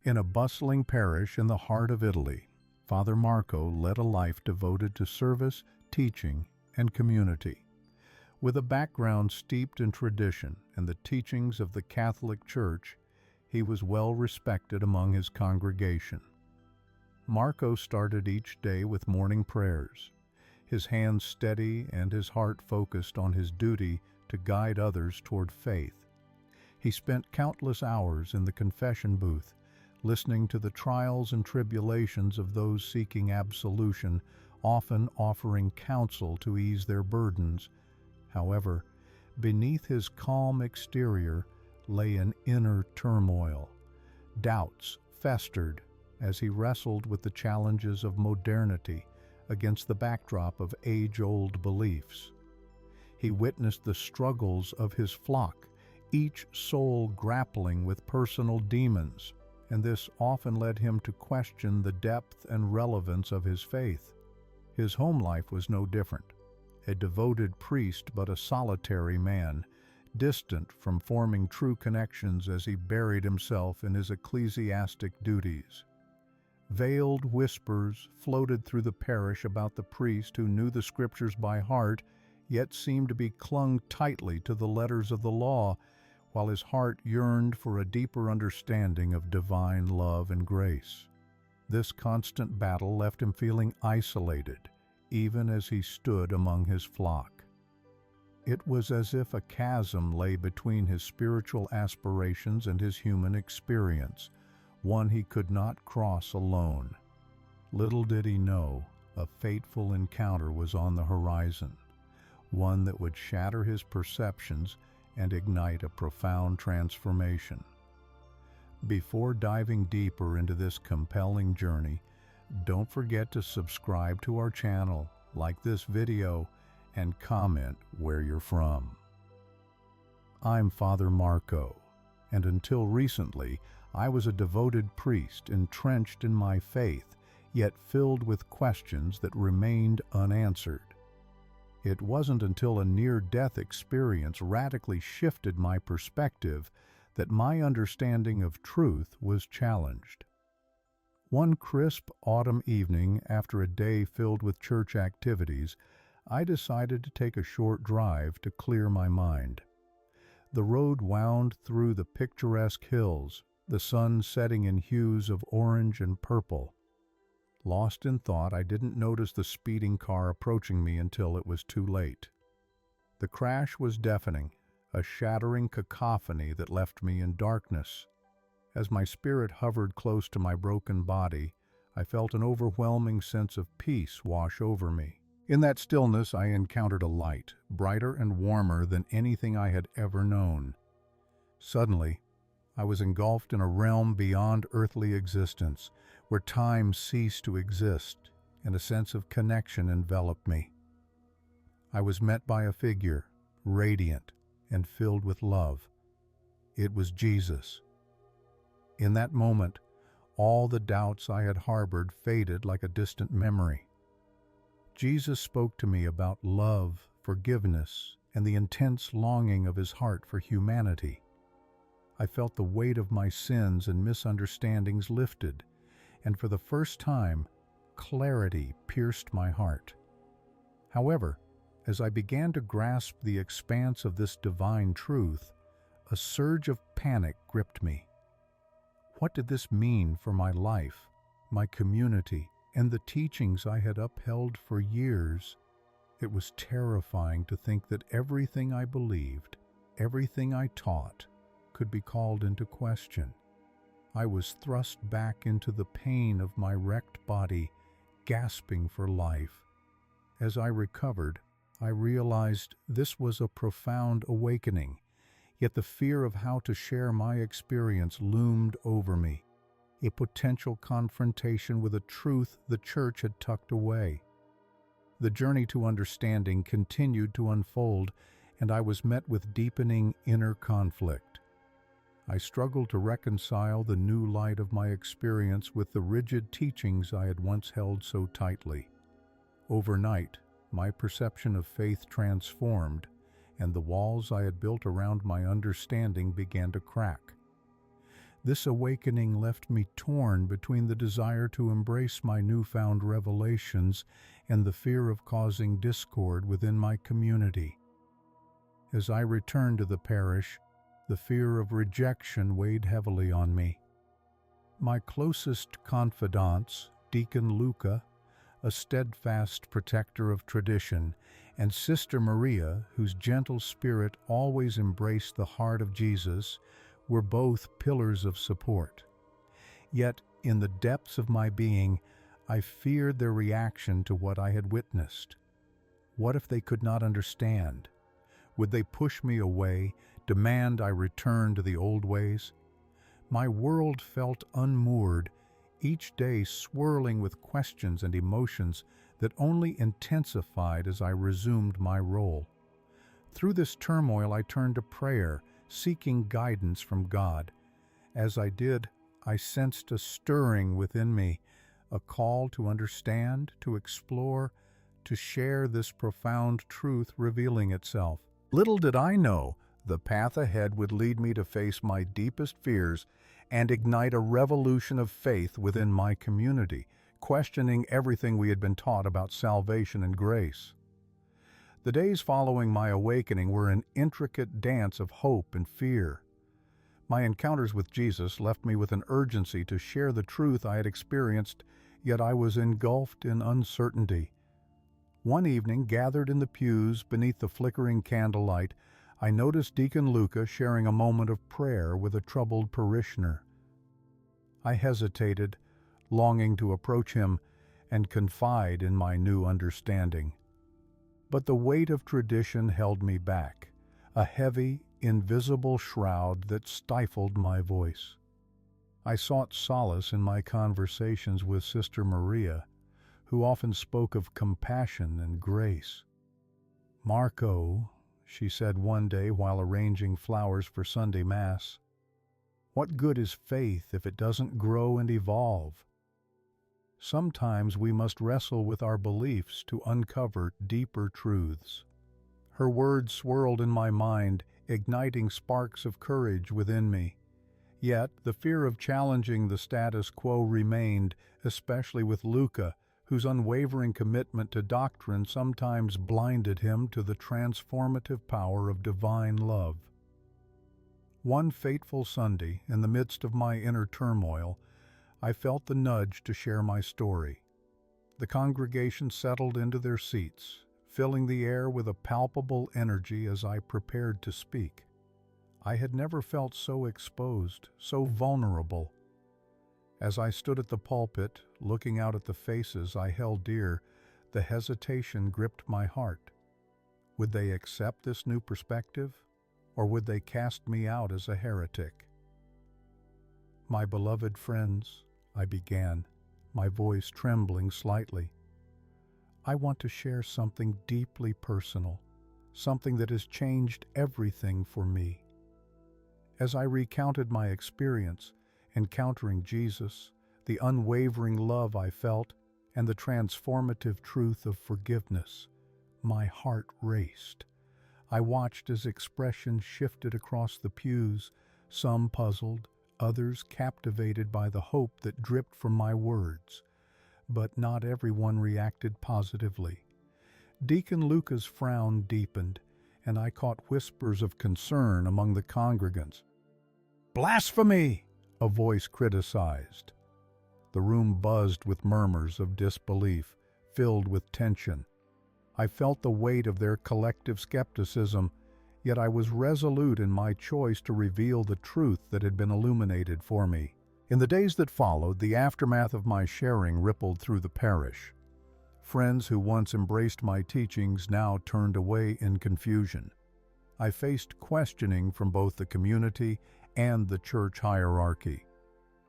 In a bustling parish in the heart of Italy, Father Marco led a life devoted to service, teaching, and community. With a background steeped in tradition and the teachings of the Catholic Church, he was well respected among his congregation. Marco started each day with morning prayers, his hands steady and his heart focused on his duty to guide others toward faith. He spent countless hours in the confession booth, listening to the trials and tribulations of those seeking absolution, often offering counsel to ease their burdens. However, beneath his calm exterior lay an inner turmoil. Doubts festered as he wrestled with the challenges of modernity against the backdrop of age-old beliefs. He witnessed the struggles of his flock, each soul grappling with personal demons, and this often led him to question the depth and relevance of his faith. His home life was no different. A devoted priest, but a solitary man, distant from forming true connections as he buried himself in his ecclesiastic duties. Veiled whispers floated through the parish about the priest who knew the scriptures by heart, yet seemed to be clung tightly to the letters of the law, while his heart yearned for a deeper understanding of divine love and grace. This constant battle left him feeling isolated, even as he stood among his flock. It was as if a chasm lay between his spiritual aspirations and his human experience, one he could not cross alone. Little did he know, a fateful encounter was on the horizon, one that would shatter his perceptions and ignite a profound transformation. Before diving deeper into this compelling journey, don't forget to subscribe to our channel, like this video, and comment where you're from. I'm Father Marco, and until recently, I was a devoted priest entrenched in my faith, yet filled with questions that remained unanswered. It wasn't until a near-death experience radically shifted my perspective that my understanding of truth was challenged. One crisp autumn evening, after a day filled with church activities, I decided to take a short drive to clear my mind. The road wound through the picturesque hills, the sun setting in hues of orange and purple. Lost in thought, I didn't notice the speeding car approaching me until it was too late. The crash was deafening, a shattering cacophony that left me in darkness. As my spirit hovered close to my broken body, I felt an overwhelming sense of peace wash over me. In that stillness, I encountered a light, brighter and warmer than anything I had ever known. Suddenly, I was engulfed in a realm beyond earthly existence, where time ceased to exist, and a sense of connection enveloped me. I was met by a figure, radiant and filled with love. It was Jesus. In that moment, all the doubts I had harbored faded like a distant memory. Jesus spoke to me about love, forgiveness, and the intense longing of his heart for humanity. I felt the weight of my sins and misunderstandings lifted, and for the first time, clarity pierced my heart. However, as I began to grasp the expanse of this divine truth, a surge of panic gripped me. What did this mean for my life, my community, and the teachings I had upheld for years? It was terrifying to think that everything I believed, everything I taught, could be called into question. I was thrust back into the pain of my wrecked body, gasping for life. As I recovered, I realized this was a profound awakening, yet the fear of how to share my experience loomed over me, a potential confrontation with a truth the Church had tucked away. The journey to understanding continued to unfold, and I was met with deepening inner conflict. I struggled to reconcile the new light of my experience with the rigid teachings I had once held so tightly. Overnight, my perception of faith transformed, and the walls I had built around my understanding began to crack. This awakening left me torn between the desire to embrace my newfound revelations and the fear of causing discord within my community. As I returned to the parish, the fear of rejection weighed heavily on me. My closest confidants, Deacon Luca, a steadfast protector of tradition, and Sister Maria, whose gentle spirit always embraced the heart of Jesus, were both pillars of support. Yet, in the depths of my being, I feared their reaction to what I had witnessed. What if they could not understand? Would they push me away, demand I return to the old ways? My world felt unmoored, each day swirling with questions and emotions that only intensified as I resumed my role. Through this turmoil, I turned to prayer, seeking guidance from God. As I did, I sensed a stirring within me, a call to understand, to explore, to share this profound truth revealing itself. Little did I know, the path ahead would lead me to face my deepest fears and ignite a revolution of faith within my community, questioning everything we had been taught about salvation and grace. The days following my awakening were an intricate dance of hope and fear. My encounters with Jesus left me with an urgency to share the truth I had experienced, yet I was engulfed in uncertainty. One evening, gathered in the pews beneath the flickering candlelight, I noticed Deacon Luca sharing a moment of prayer with a troubled parishioner. I hesitated, longing to approach him and confide in my new understanding. But the weight of tradition held me back, a heavy, invisible shroud that stifled my voice. I sought solace in my conversations with Sister Maria, who often spoke of compassion and grace. "Marco," she said one day while arranging flowers for Sunday Mass, "what good is faith if it doesn't grow and evolve? Sometimes we must wrestle with our beliefs to uncover deeper truths." Her words swirled in my mind, igniting sparks of courage within me. Yet the fear of challenging the status quo remained, especially with Luca, whose unwavering commitment to doctrine sometimes blinded him to the transformative power of divine love. One fateful Sunday, in the midst of my inner turmoil, I felt the nudge to share my story. The congregation settled into their seats, filling the air with a palpable energy as I prepared to speak. I had never felt so exposed, so vulnerable. As I stood at the pulpit, looking out at the faces I held dear, the hesitation gripped my heart. Would they accept this new perspective, or would they cast me out as a heretic? "My beloved friends," I began, my voice trembling slightly, "I want to share something deeply personal, something that has changed everything for me." As I recounted my experience, encountering Jesus, the unwavering love I felt, and the transformative truth of forgiveness, my heart raced. I watched as expressions shifted across the pews, some puzzled, others captivated by the hope that dripped from my words. But not everyone reacted positively. Deacon Luca's frown deepened, and I caught whispers of concern among the congregants. "Blasphemy!" a voice criticized. The room buzzed with murmurs of disbelief, filled with tension. I felt the weight of their collective skepticism, yet I was resolute in my choice to reveal the truth that had been illuminated for me. In the days that followed, the aftermath of my sharing rippled through the parish. Friends who once embraced my teachings now turned away in confusion. I faced questioning from both the community and the church hierarchy.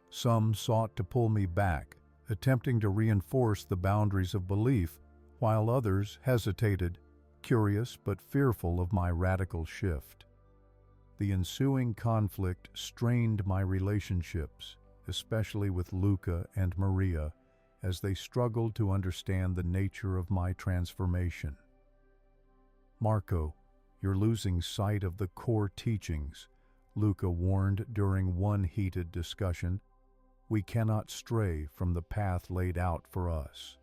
Some sought to pull me back, attempting to reinforce the boundaries of belief, while others hesitated, curious but fearful of my radical shift. The ensuing conflict strained my relationships, especially with Luca and Maria, as they struggled to understand the nature of my transformation. "Marco, you're losing sight of the core teachings," Luca warned during one heated discussion. We cannot stray from the path laid out for us.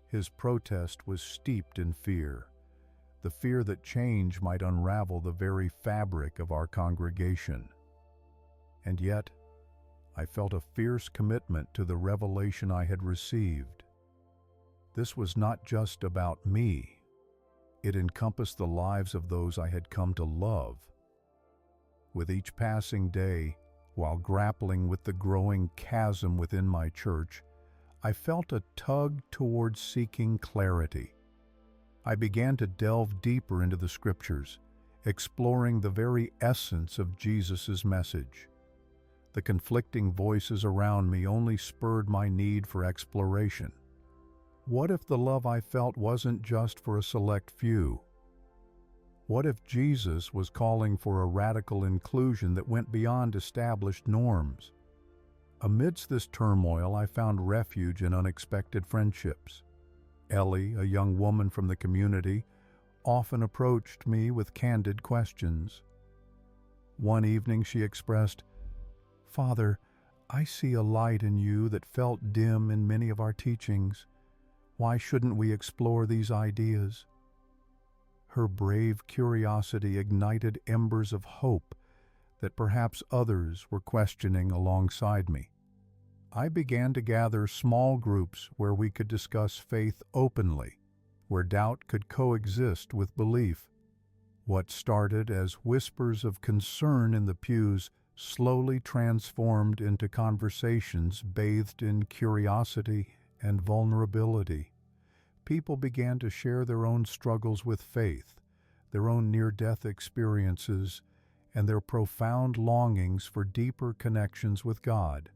His protest was steeped in fear, the fear that change might unravel the very fabric of our congregation. And yet, I felt a fierce commitment to the revelation I had received. This was not just about me. It encompassed the lives of those I had come to love. With each passing day, while grappling with the growing chasm within my church, I felt a tug towards seeking clarity. I began to delve deeper into the Scriptures, exploring the very essence of Jesus' message. The conflicting voices around me only spurred my need for exploration. What if the love I felt wasn't just for a select few? What if Jesus was calling for a radical inclusion that went beyond established norms? Amidst this turmoil, I found refuge in unexpected friendships. Ellie, a young woman from the community, often approached me with candid questions. One evening she expressed, "Father, I see a light in you that felt dim in many of our teachings. Why shouldn't we explore these ideas?" Her brave curiosity ignited embers of hope that perhaps others were questioning alongside me. I began to gather small groups where we could discuss faith openly, where doubt could coexist with belief. What started as whispers of concern in the pews slowly transformed into conversations bathed in curiosity and vulnerability. People began to share their own struggles with faith, their own near-death experiences, and their profound longings for deeper connections with God.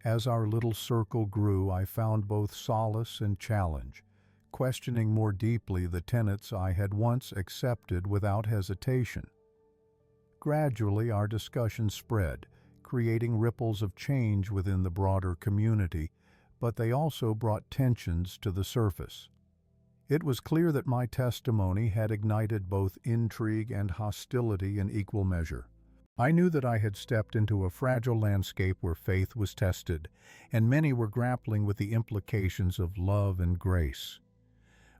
As our little circle grew, I found both solace and challenge, questioning more deeply the tenets I had once accepted without hesitation. Gradually, our discussion spread, creating ripples of change within the broader community, but they also brought tensions to the surface. It was clear that my testimony had ignited both intrigue and hostility in equal measure. I knew that I had stepped into a fragile landscape where faith was tested, and many were grappling with the implications of love and grace.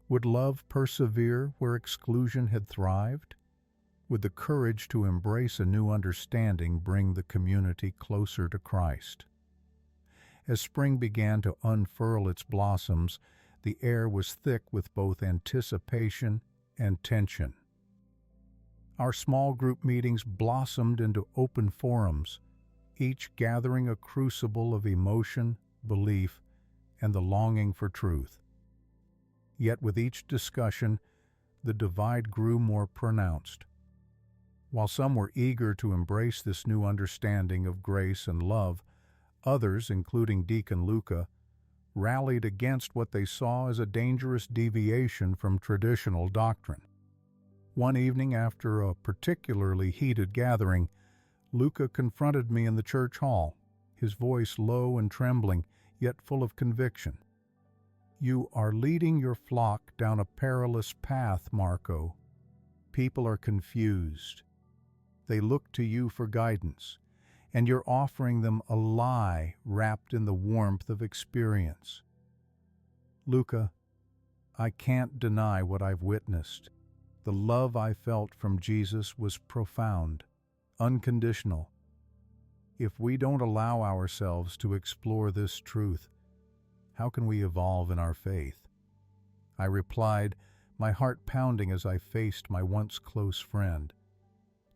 Would love persevere where exclusion had thrived? Would the courage to embrace a new understanding bring the community closer to Christ? As spring began to unfurl its blossoms, the air was thick with both anticipation and tension. Our small group meetings blossomed into open forums, each gathering a crucible of emotion, belief, and the longing for truth. Yet with each discussion, the divide grew more pronounced. While some were eager to embrace this new understanding of grace and love, others, including Deacon Luca, rallied against what they saw as a dangerous deviation from traditional doctrine. One evening, after a particularly heated gathering, Luca confronted me in the church hall, his voice low and trembling, yet full of conviction. "You are leading your flock down a perilous path, Marco. People are confused. They look to you for guidance, and you're offering them a lie wrapped in the warmth of experience. Luca, I can't deny what I've witnessed. The love I felt from Jesus was profound, unconditional. If we don't allow ourselves to explore this truth, how can we evolve in our faith?" I replied, my heart pounding as I faced my once close friend.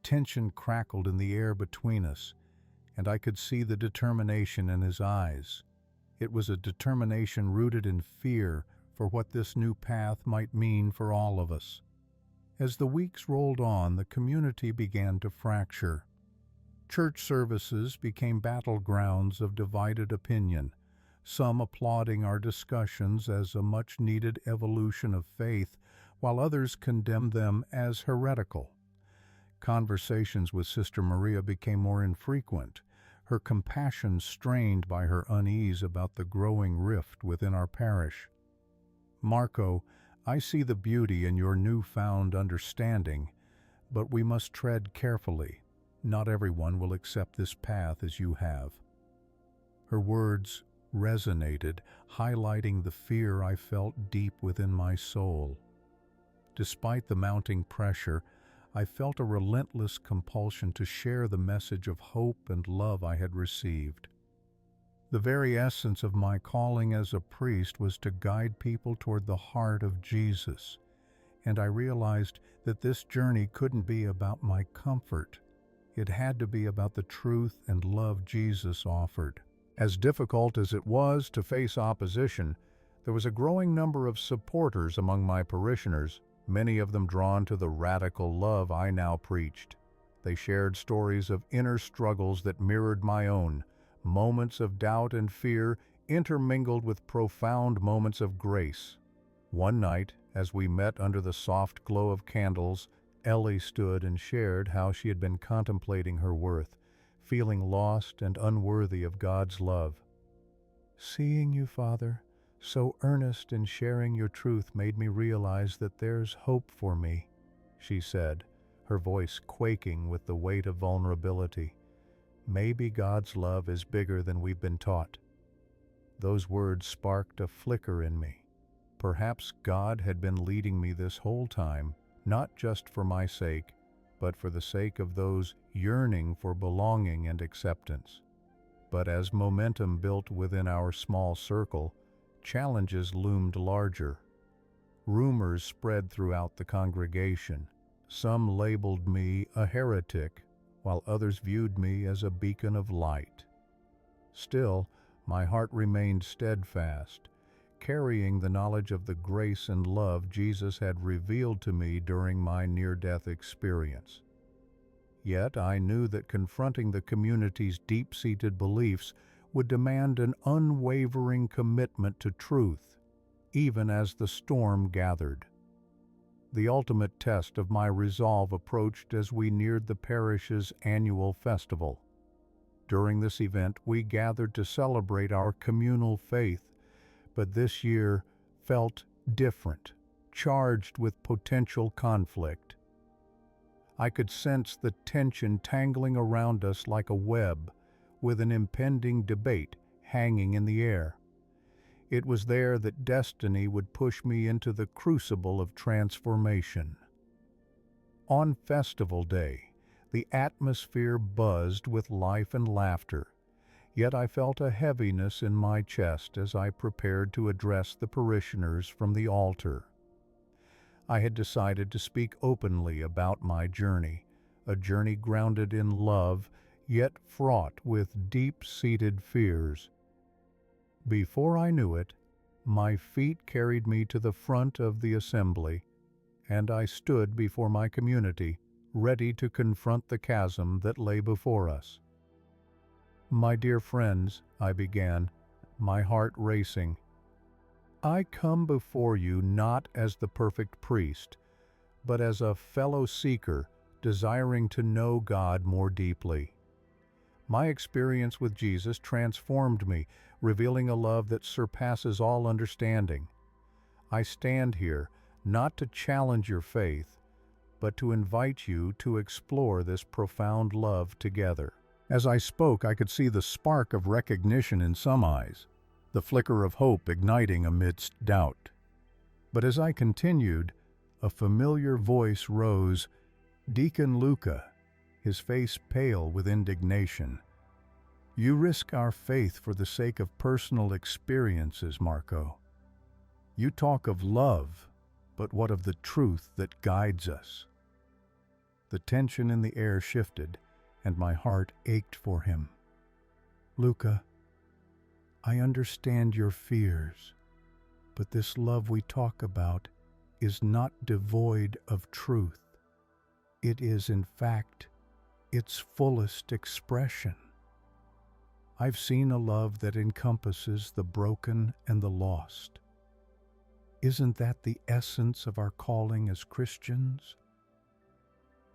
Tension crackled in the air between us, and I could see the determination in his eyes. It was a determination rooted in fear for what this new path might mean for all of us. As the weeks rolled on, the community began to fracture. Church services became battlegrounds of divided opinion, some applauding our discussions as a much-needed evolution of faith, while others condemned them as heretical. Conversations with Sister Maria became more infrequent, her compassion strained by her unease about the growing rift within our parish. "Marco, I see the beauty in your newfound understanding, but we must tread carefully. Not everyone will accept this path as you have." Her words resonated, highlighting the fear I felt deep within my soul. Despite the mounting pressure, I felt a relentless compulsion to share the message of hope and love I had received. The very essence of my calling as a priest was to guide people toward the heart of Jesus, and I realized that this journey couldn't be about my comfort. It had to be about the truth and love Jesus offered. As difficult as it was to face opposition, there was a growing number of supporters among my parishioners, many of them drawn to the radical love I now preached. They shared stories of inner struggles that mirrored my own, moments of doubt and fear intermingled with profound moments of grace. One night, as we met under the soft glow of candles, Ellie stood and shared how she had been contemplating her worth, feeling lost and unworthy of God's love. "Seeing you, Father, so earnest in sharing your truth made me realize that there's hope for me," she said, her voice quaking with the weight of vulnerability. "Maybe God's love is bigger than we've been taught." Those words sparked a flicker in me. Perhaps God had been leading me this whole time, not just for my sake, but for the sake of those yearning for belonging and acceptance. But as momentum built within our small circle, challenges loomed larger. Rumors spread throughout the congregation. Some labeled me a heretic, while others viewed me as a beacon of light. Still, my heart remained steadfast, carrying the knowledge of the grace and love Jesus had revealed to me during my near-death experience. Yet I knew that confronting the community's deep-seated beliefs would demand an unwavering commitment to truth, even as the storm gathered. The ultimate test of my resolve approached as we neared the parish's annual festival. During this event, we gathered to celebrate our communal faith, but this year felt different, charged with potential conflict. I could sense the tension tangling around us like a web, with an impending debate hanging in the air. It was there that destiny would push me into the crucible of transformation. On festival day, the atmosphere buzzed with life and laughter, yet I felt a heaviness in my chest as I prepared to address the parishioners from the altar. I had decided to speak openly about my journey, a journey grounded in love, yet fraught with deep-seated fears. Before I knew it, my feet carried me to the front of the assembly, and I stood before my community, ready to confront the chasm that lay before us. "My dear friends," I began, my heart racing, "I come before you not as the perfect priest, but as a fellow seeker desiring to know God more deeply. My experience with Jesus transformed me, revealing a love that surpasses all understanding. I stand here not to challenge your faith, but to invite you to explore this profound love together." As I spoke, I could see the spark of recognition in some eyes, the flicker of hope igniting amidst doubt. But as I continued, a familiar voice rose, Deacon Luca, his face pale with indignation. "You risk our faith for the sake of personal experiences, Marco. You talk of love, but what of the truth that guides us?" The tension in the air shifted, and my heart ached for him. "Luca, I understand your fears, but this love we talk about is not devoid of truth. It is, in fact, its fullest expression. I've seen a love that encompasses the broken and the lost. Isn't that the essence of our calling as Christians?"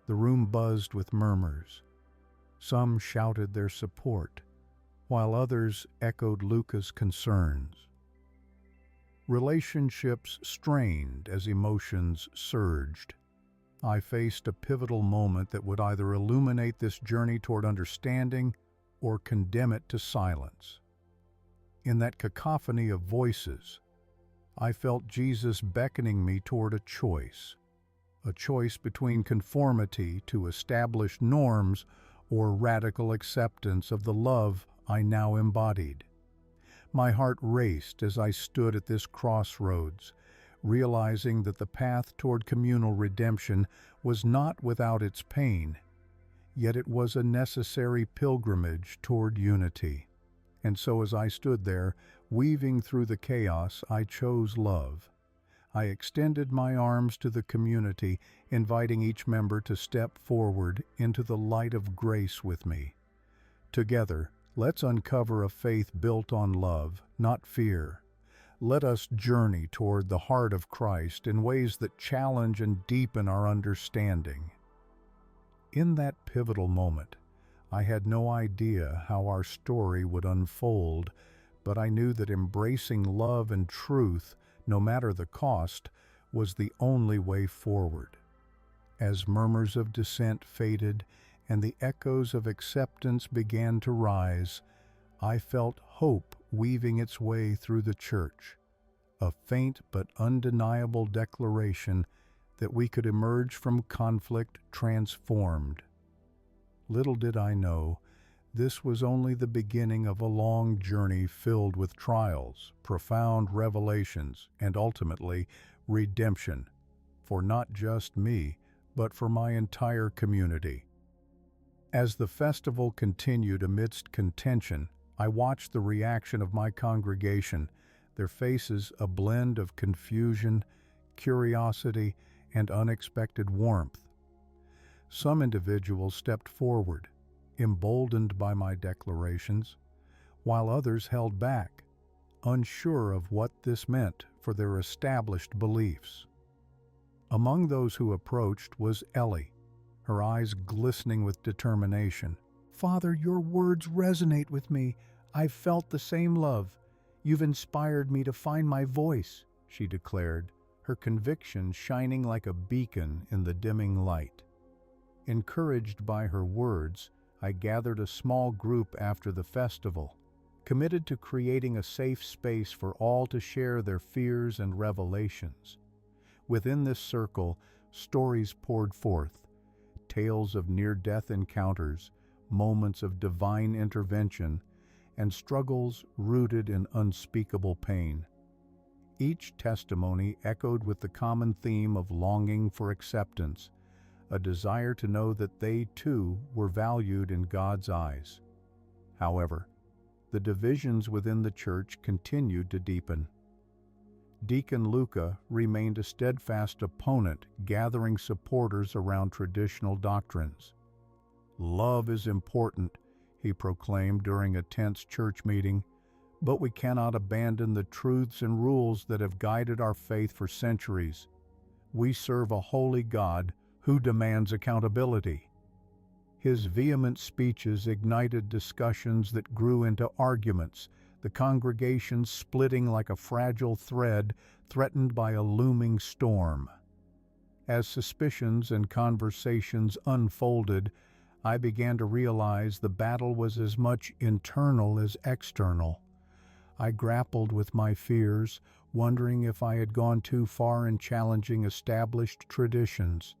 The room buzzed with murmurs. Some shouted their support, while others echoed Luca's concerns. Relationships strained as emotions surged. I faced a pivotal moment that would either illuminate this journey toward understanding or condemn it to silence. In that cacophony of voices, I felt Jesus beckoning me toward a choice between conformity to established norms or radical acceptance of the love I now embodied. My heart raced as I stood at this crossroads, realizing that the path toward communal redemption was not without its pain, yet it was a necessary pilgrimage toward unity. And so as I stood there, weaving through the chaos, I chose love. I extended my arms to the community, inviting each member to step forward into the light of grace with me. Together, let's uncover a faith built on love, not fear. Let us journey toward the heart of Christ in ways that challenge and deepen our understanding. In that pivotal moment, I had no idea how our story would unfold, but I knew that embracing love and truth, no matter the cost, was the only way forward. As murmurs of dissent faded and the echoes of acceptance began to rise, I felt hope weaving its way through the church, a faint but undeniable declaration that we could emerge from conflict transformed. Little did I know, this was only the beginning of a long journey filled with trials, profound revelations, and ultimately, redemption, for not just me, but for my entire community. As the festival continued amidst contention, I watched the reaction of my congregation, their faces a blend of confusion, curiosity, and unexpected warmth. Some individuals stepped forward, emboldened by my declarations, while others held back, unsure of what this meant for their established beliefs. Among those who approached was Ellie, her eyes glistening with determination. "Father, your words resonate with me. I've felt the same love. You've inspired me to find my voice," she declared, her conviction shining like a beacon in the dimming light. Encouraged by her words, I gathered a small group after the festival, committed to creating a safe space for all to share their fears and revelations. Within this circle, stories poured forth, tales of near-death encounters, moments of divine intervention, and struggles rooted in unspeakable pain. Each testimony echoed with the common theme of longing for acceptance, a desire to know that they too were valued in God's eyes. However, the divisions within the church continued to deepen. Deacon Luca remained a steadfast opponent, gathering supporters around traditional doctrines. "Love is important," he proclaimed during a tense church meeting, "but we cannot abandon the truths and rules that have guided our faith for centuries. We serve a holy God who demands accountability." His vehement speeches ignited discussions that grew into arguments, the congregation splitting like a fragile thread threatened by a looming storm. As suspicions and conversations unfolded, I began to realize the battle was as much internal as external. I grappled with my fears, wondering if I had gone too far in challenging established traditions.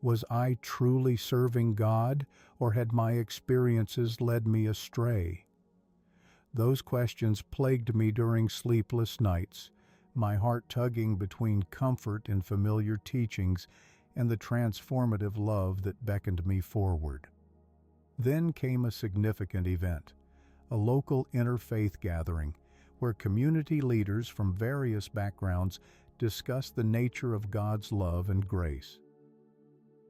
Was I truly serving God, or had my experiences led me astray? Those questions plagued me during sleepless nights, my heart tugging between comfort in familiar teachings and the transformative love that beckoned me forward. Then came a significant event, a local interfaith gathering, where community leaders from various backgrounds discussed the nature of God's love and grace.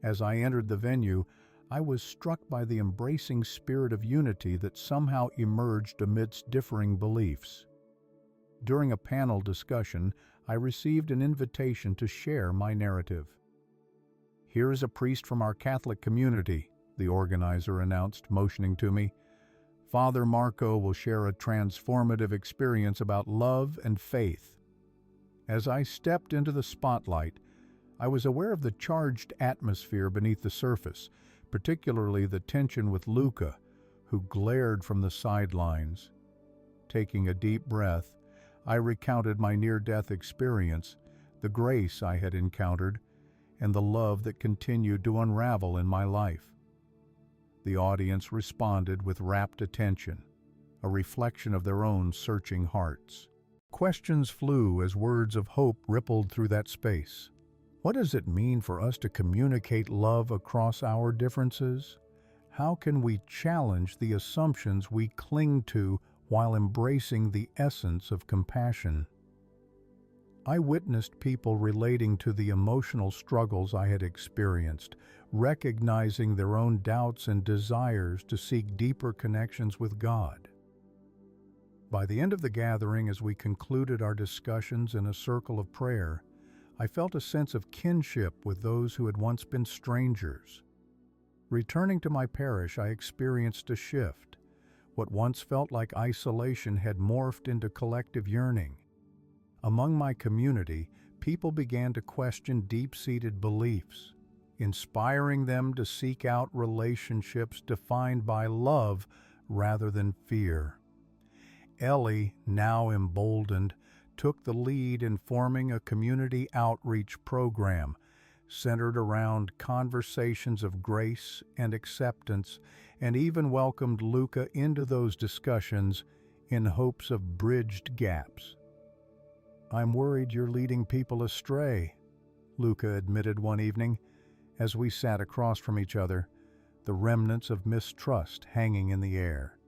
As I entered the venue, I was struck by the embracing spirit of unity that somehow emerged amidst differing beliefs. During a panel discussion, I received an invitation to share my narrative. "Here is a priest from our Catholic community," the organizer announced, motioning to me. "Father Marco will share a transformative experience about love and faith." As I stepped into the spotlight, I was aware of the charged atmosphere beneath the surface, particularly the tension with Luca, who glared from the sidelines. Taking a deep breath, I recounted my near-death experience, the grace I had encountered, and the love that continued to unravel in my life. The audience responded with rapt attention, a reflection of their own searching hearts. Questions flew as words of hope rippled through that space. What does it mean for us to communicate love across our differences? How can we challenge the assumptions we cling to while embracing the essence of compassion? I witnessed people relating to the emotional struggles I had experienced, recognizing their own doubts and desires to seek deeper connections with God. By the end of the gathering, as we concluded our discussions in a circle of prayer, I felt a sense of kinship with those who had once been strangers. Returning to my parish, I experienced a shift. What once felt like isolation had morphed into collective yearning. Among my community, people began to question deep-seated beliefs, inspiring them to seek out relationships defined by love rather than fear. Ellie, now emboldened, took the lead in forming a community outreach program centered around conversations of grace and acceptance, and even welcomed Luca into those discussions in hopes of bridged gaps. "I'm worried you're leading people astray," Luca admitted one evening, as we sat across from each other, the remnants of mistrust hanging in the air.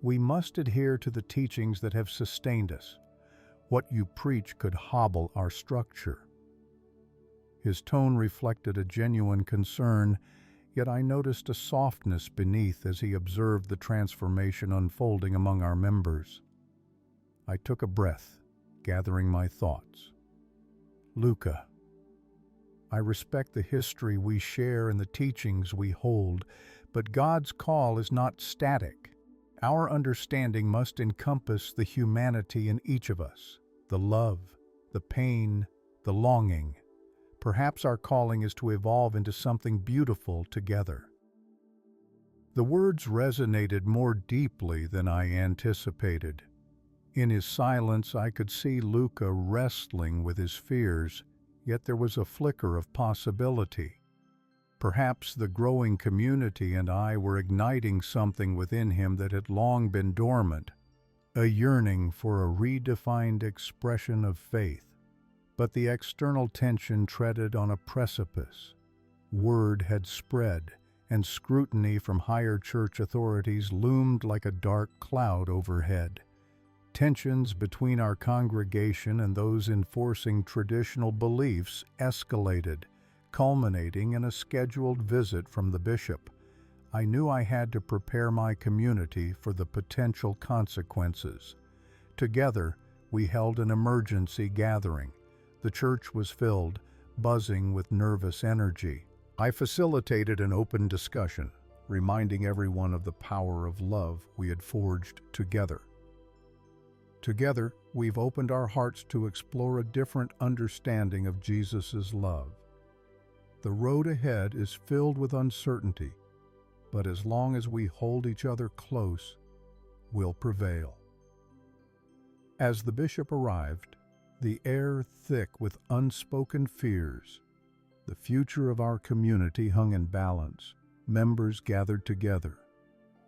"We must adhere to the teachings that have sustained us. What you preach could hobble our structure." His tone reflected a genuine concern, yet I noticed a softness beneath as he observed the transformation unfolding among our members. I took a breath, gathering my thoughts. "Luca, I respect the history we share and the teachings we hold, but God's call is not static. Our understanding must encompass the humanity in each of us, the love, the pain, the longing. Perhaps our calling is to evolve into something beautiful together." The words resonated more deeply than I anticipated. In his silence, I could see Luca wrestling with his fears, yet there was a flicker of possibility. Perhaps the growing community and I were igniting something within him that had long been dormant, a yearning for a redefined expression of faith. But the external tension treaded on a precipice. Word had spread, and scrutiny from higher church authorities loomed like a dark cloud overhead. Tensions between our congregation and those enforcing traditional beliefs escalated, culminating in a scheduled visit from the bishop. I knew I had to prepare my community for the potential consequences. Together, we held an emergency gathering. The church was filled, buzzing with nervous energy. I facilitated an open discussion, reminding everyone of the power of love we had forged together. Together, we've opened our hearts to explore a different understanding of Jesus' love. The road ahead is filled with uncertainty, but as long as we hold each other close, we'll prevail. As the bishop arrived, the air thick with unspoken fears, the future of our community hung in balance. Members gathered together,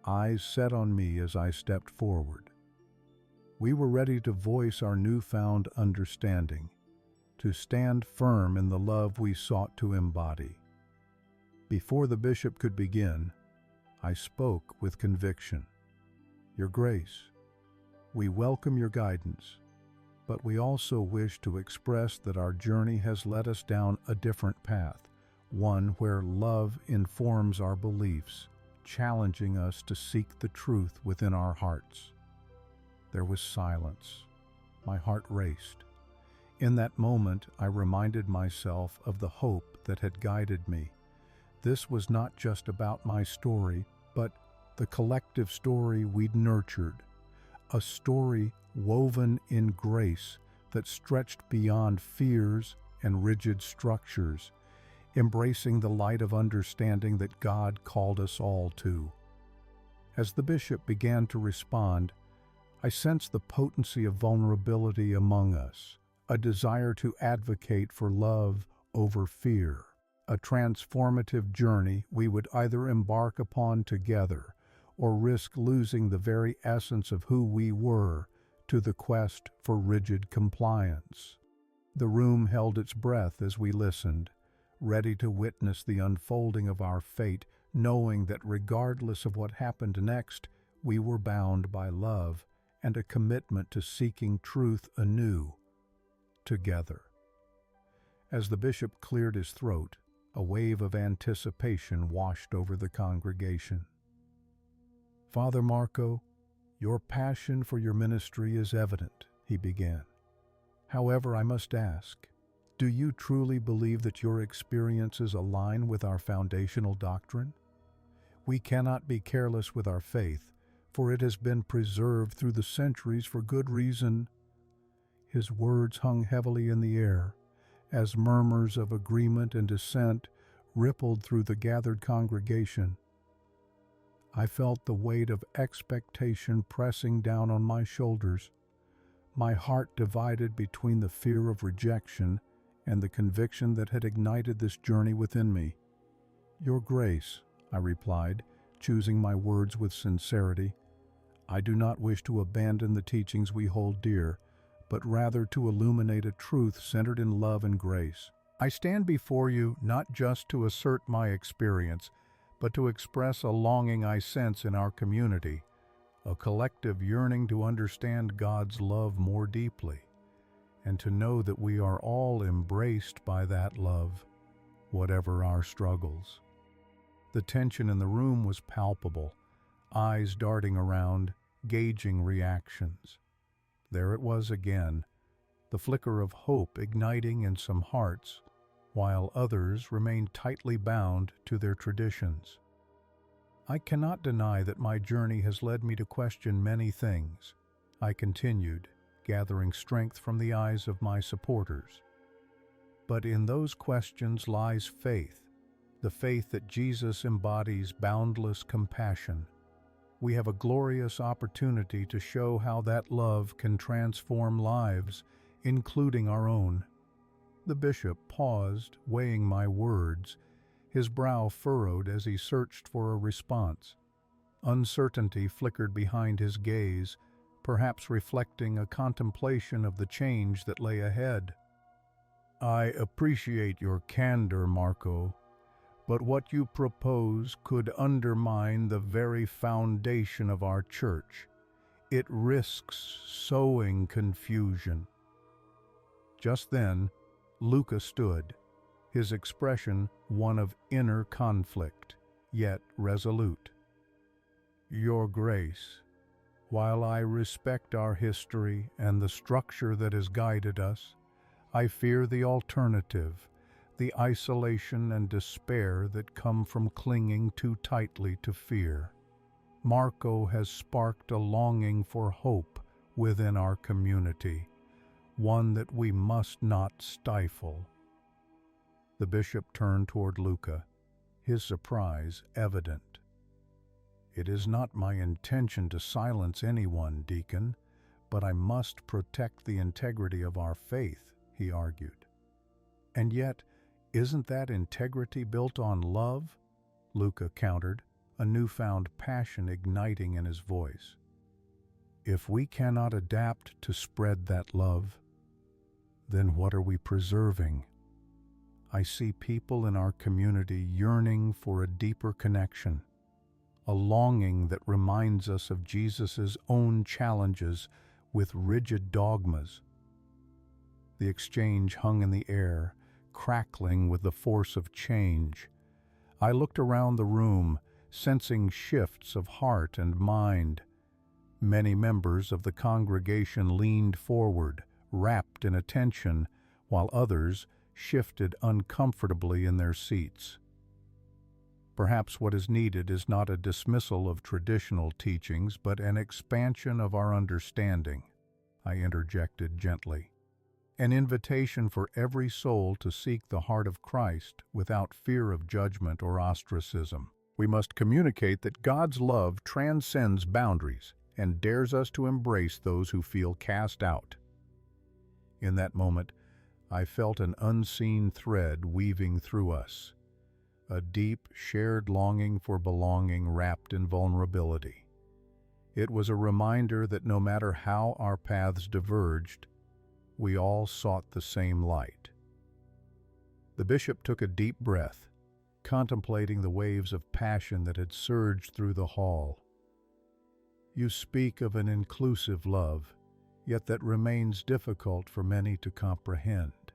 eyes set on me as I stepped forward. We were ready to voice our newfound understanding, to stand firm in the love we sought to embody. Before the bishop could begin, I spoke with conviction. "Your Grace, we welcome your guidance, but we also wish to express that our journey has led us down a different path, one where love informs our beliefs, challenging us to seek the truth within our hearts." There was silence. My heart raced. In that moment, I reminded myself of the hope that had guided me. This was not just about my story, but the collective story we'd nurtured, a story woven in grace that stretched beyond fears and rigid structures, embracing the light of understanding that God called us all to. As the bishop began to respond, I sensed the potency of vulnerability among us, a desire to advocate for love over fear, a transformative journey we would either embark upon together or risk losing the very essence of who we were to the quest for rigid compliance. The room held its breath as we listened, ready to witness the unfolding of our fate, knowing that regardless of what happened next, we were bound by love and a commitment to seeking truth anew, together. As the bishop cleared his throat, a wave of anticipation washed over the congregation. "Father Marco, your passion for your ministry is evident," he began. "However, I must ask, do you truly believe that your experiences align with our foundational doctrine? We cannot be careless with our faith, for it has been preserved through the centuries for good reason." His words hung heavily in the air, as murmurs of agreement and dissent rippled through the gathered congregation. I felt the weight of expectation pressing down on my shoulders, my heart divided between the fear of rejection and the conviction that had ignited this journey within me. "Your Grace," I replied, choosing my words with sincerity, "I do not wish to abandon the teachings we hold dear, but rather to illuminate a truth centered in love and grace. I stand before you not just to assert my experience, but to express a longing I sense in our community, a collective yearning to understand God's love more deeply, and to know that we are all embraced by that love, whatever our struggles." The tension in the room was palpable, eyes darting around, gauging reactions. There it was again, the flicker of hope igniting in some hearts, while others remained tightly bound to their traditions. "I cannot deny that my journey has led me to question many things," I continued, gathering strength from the eyes of my supporters. "But in those questions lies faith, the faith that Jesus embodies boundless compassion. We have a glorious opportunity to show how that love can transform lives, including our own." The bishop paused, weighing my words, his brow furrowed as he searched for a response. Uncertainty flickered behind his gaze, perhaps reflecting a contemplation of the change that lay ahead. "I appreciate your candor, Marco, but what you propose could undermine the very foundation of our church. It risks sowing confusion." Just then, Luca stood, his expression one of inner conflict, yet resolute. "Your Grace, while I respect our history and the structure that has guided us, I fear the alternative, the isolation and despair that come from clinging too tightly to fear. Marco has sparked a longing for hope within our community, one that we must not stifle." The bishop turned toward Luca, his surprise evident. "It is not my intention to silence anyone, Deacon, but I must protect the integrity of our faith," he argued. "And yet, isn't that integrity built on love?" Luca countered, a newfound passion igniting in his voice. "If we cannot adapt to spread that love, then what are we preserving? I see people in our community yearning for a deeper connection, a longing that reminds us of Jesus' own challenges with rigid dogmas." The exchange hung in the air, crackling with the force of change. I looked around the room, sensing shifts of heart and mind. Many members of the congregation leaned forward, rapt in attention, while others shifted uncomfortably in their seats. "Perhaps what is needed is not a dismissal of traditional teachings, but an expansion of our understanding," I interjected gently. an invitation for every soul to seek the heart of Christ without fear of judgment or ostracism. We must communicate that God's love transcends boundaries and dares us to embrace those who feel cast out. In that moment, I felt an unseen thread weaving through us, a deep, shared longing for belonging wrapped in vulnerability. It was a reminder that no matter how our paths diverged, we all sought the same light. The bishop took a deep breath, contemplating the waves of passion that had surged through the hall. "You speak of an inclusive love, yet that remains difficult for many to comprehend."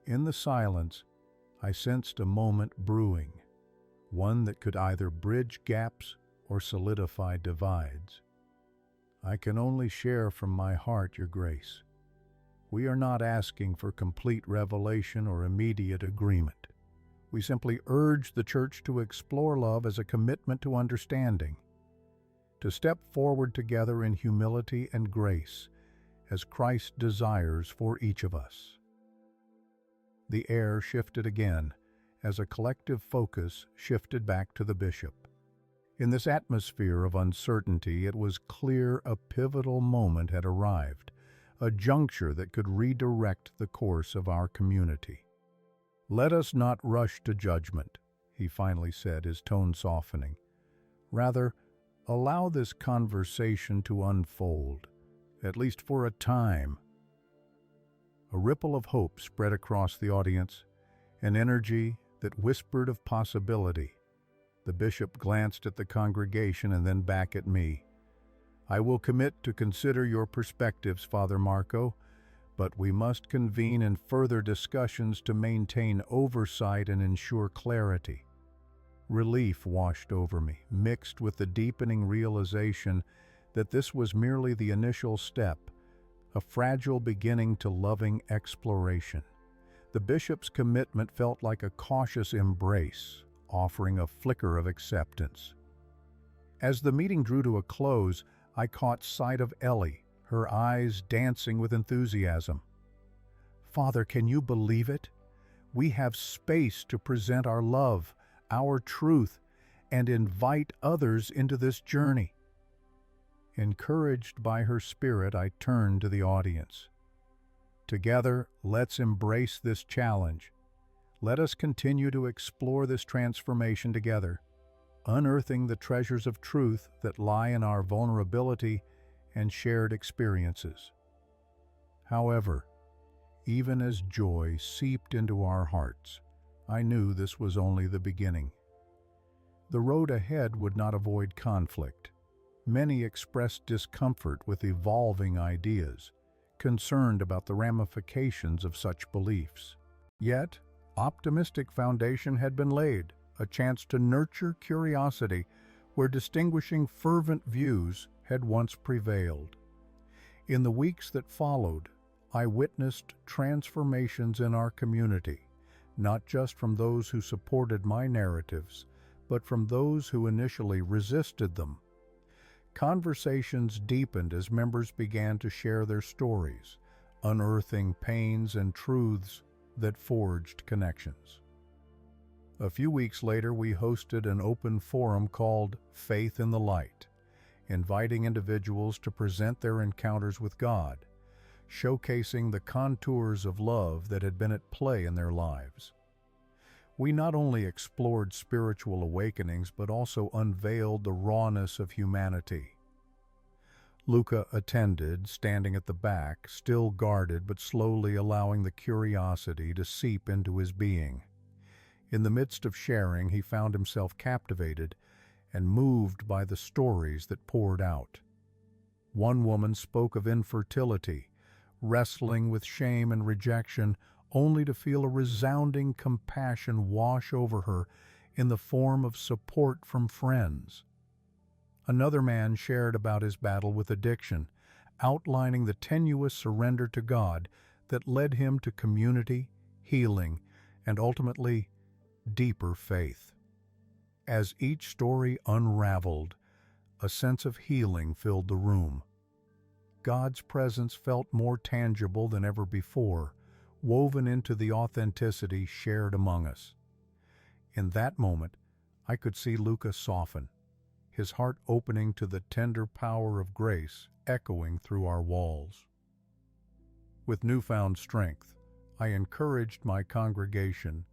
In the silence, I sensed a moment brewing, one that could either bridge gaps or solidify divides. "I can only share from my heart, Your Grace. We are not asking for complete revelation or immediate agreement. We simply urge the Church to explore love as a commitment to understanding, to step forward together in humility and grace, as Christ desires for each of us." The air shifted again, as a collective focus shifted back to the bishop. In this atmosphere of uncertainty, it was clear a pivotal moment had arrived, a juncture that could redirect the course of our community. "Let us not rush to judgment," he finally said, his tone softening. "Rather, allow this conversation to unfold, at least for a time." A ripple of hope spread across the audience, an energy that whispered of possibility. The bishop glanced at the congregation and then back at me. "I will commit to consider your perspectives, Father Marco, but we must convene in further discussions to maintain oversight and ensure clarity." Relief washed over me, mixed with the deepening realization that this was merely the initial step, a fragile beginning to loving exploration. The bishop's commitment felt like a cautious embrace, offering a flicker of acceptance. As the meeting drew to a close, I caught sight of Ellie, her eyes dancing with enthusiasm. "Father, can you believe it? We have space to present our love, our truth, and invite others into this journey." Encouraged by her spirit, I turned to the audience. "Together, let's embrace this challenge. Let us continue to explore this transformation together, unearthing the treasures of truth that lie in our vulnerability and shared experiences." However, even as joy seeped into our hearts, I knew this was only the beginning. The road ahead would not avoid conflict. Many expressed discomfort with evolving ideas, concerned about the ramifications of such beliefs. Yet, optimistic foundation had been laid, a chance to nurture curiosity where distinguishing fervent views had once prevailed. In the weeks that followed, I witnessed transformations in our community, not just from those who supported my narratives, but from those who initially resisted them. Conversations deepened as members began to share their stories, unearthing pains and truths that forged connections. A few weeks later, we hosted an open forum called Faith in the Light, inviting individuals to present their encounters with God, showcasing the contours of love that had been at play in their lives. We not only explored spiritual awakenings, but also unveiled the rawness of humanity. Luca attended, standing at the back, still guarded but slowly allowing the curiosity to seep into his being. In the midst of sharing, he found himself captivated and moved by the stories that poured out. One woman spoke of infertility, wrestling with shame and rejection, only to feel a resounding compassion wash over her in the form of support from friends. Another man shared about his battle with addiction, outlining the tenuous surrender to God that led him to community, healing, and ultimately, deeper faith. As each story unraveled, a sense of healing filled the room. God's presence felt more tangible than ever before, woven into the authenticity shared among us. In that moment, I could see Luca soften, his heart opening to the tender power of grace echoing through our walls. With newfound strength, I encouraged my congregation,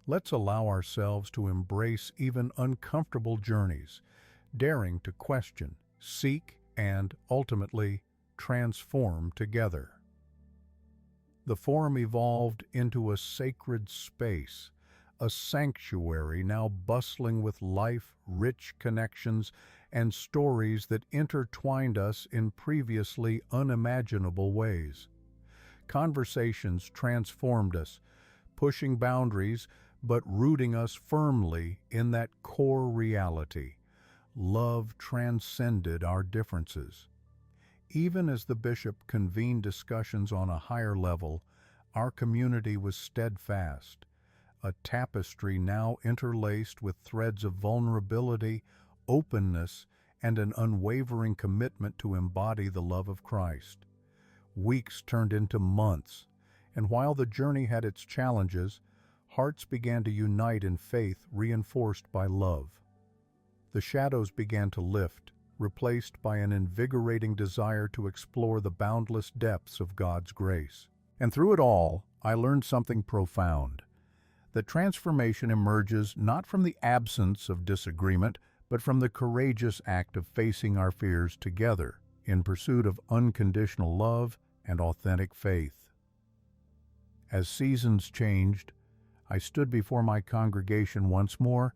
let's allow ourselves to embrace even uncomfortable journeys, daring to question, seek, and ultimately transform together. The forum evolved into a sacred space, a sanctuary now bustling with life-rich connections and stories that intertwined us in previously unimaginable ways. Conversations transformed us, pushing boundaries but rooting us firmly in that core reality. Love transcended our differences. Even as the bishop convened discussions on a higher level, our community was steadfast, a tapestry now interlaced with threads of vulnerability, openness, and an unwavering commitment to embody the love of Christ. Weeks turned into months, and while the journey had its challenges, hearts began to unite in faith reinforced by love. The shadows began to lift, replaced by an invigorating desire to explore the boundless depths of God's grace. And through it all, I learned something profound. That transformation emerges not from the absence of disagreement, but from the courageous act of facing our fears together in pursuit of unconditional love and authentic faith. As seasons changed, I stood before my congregation once more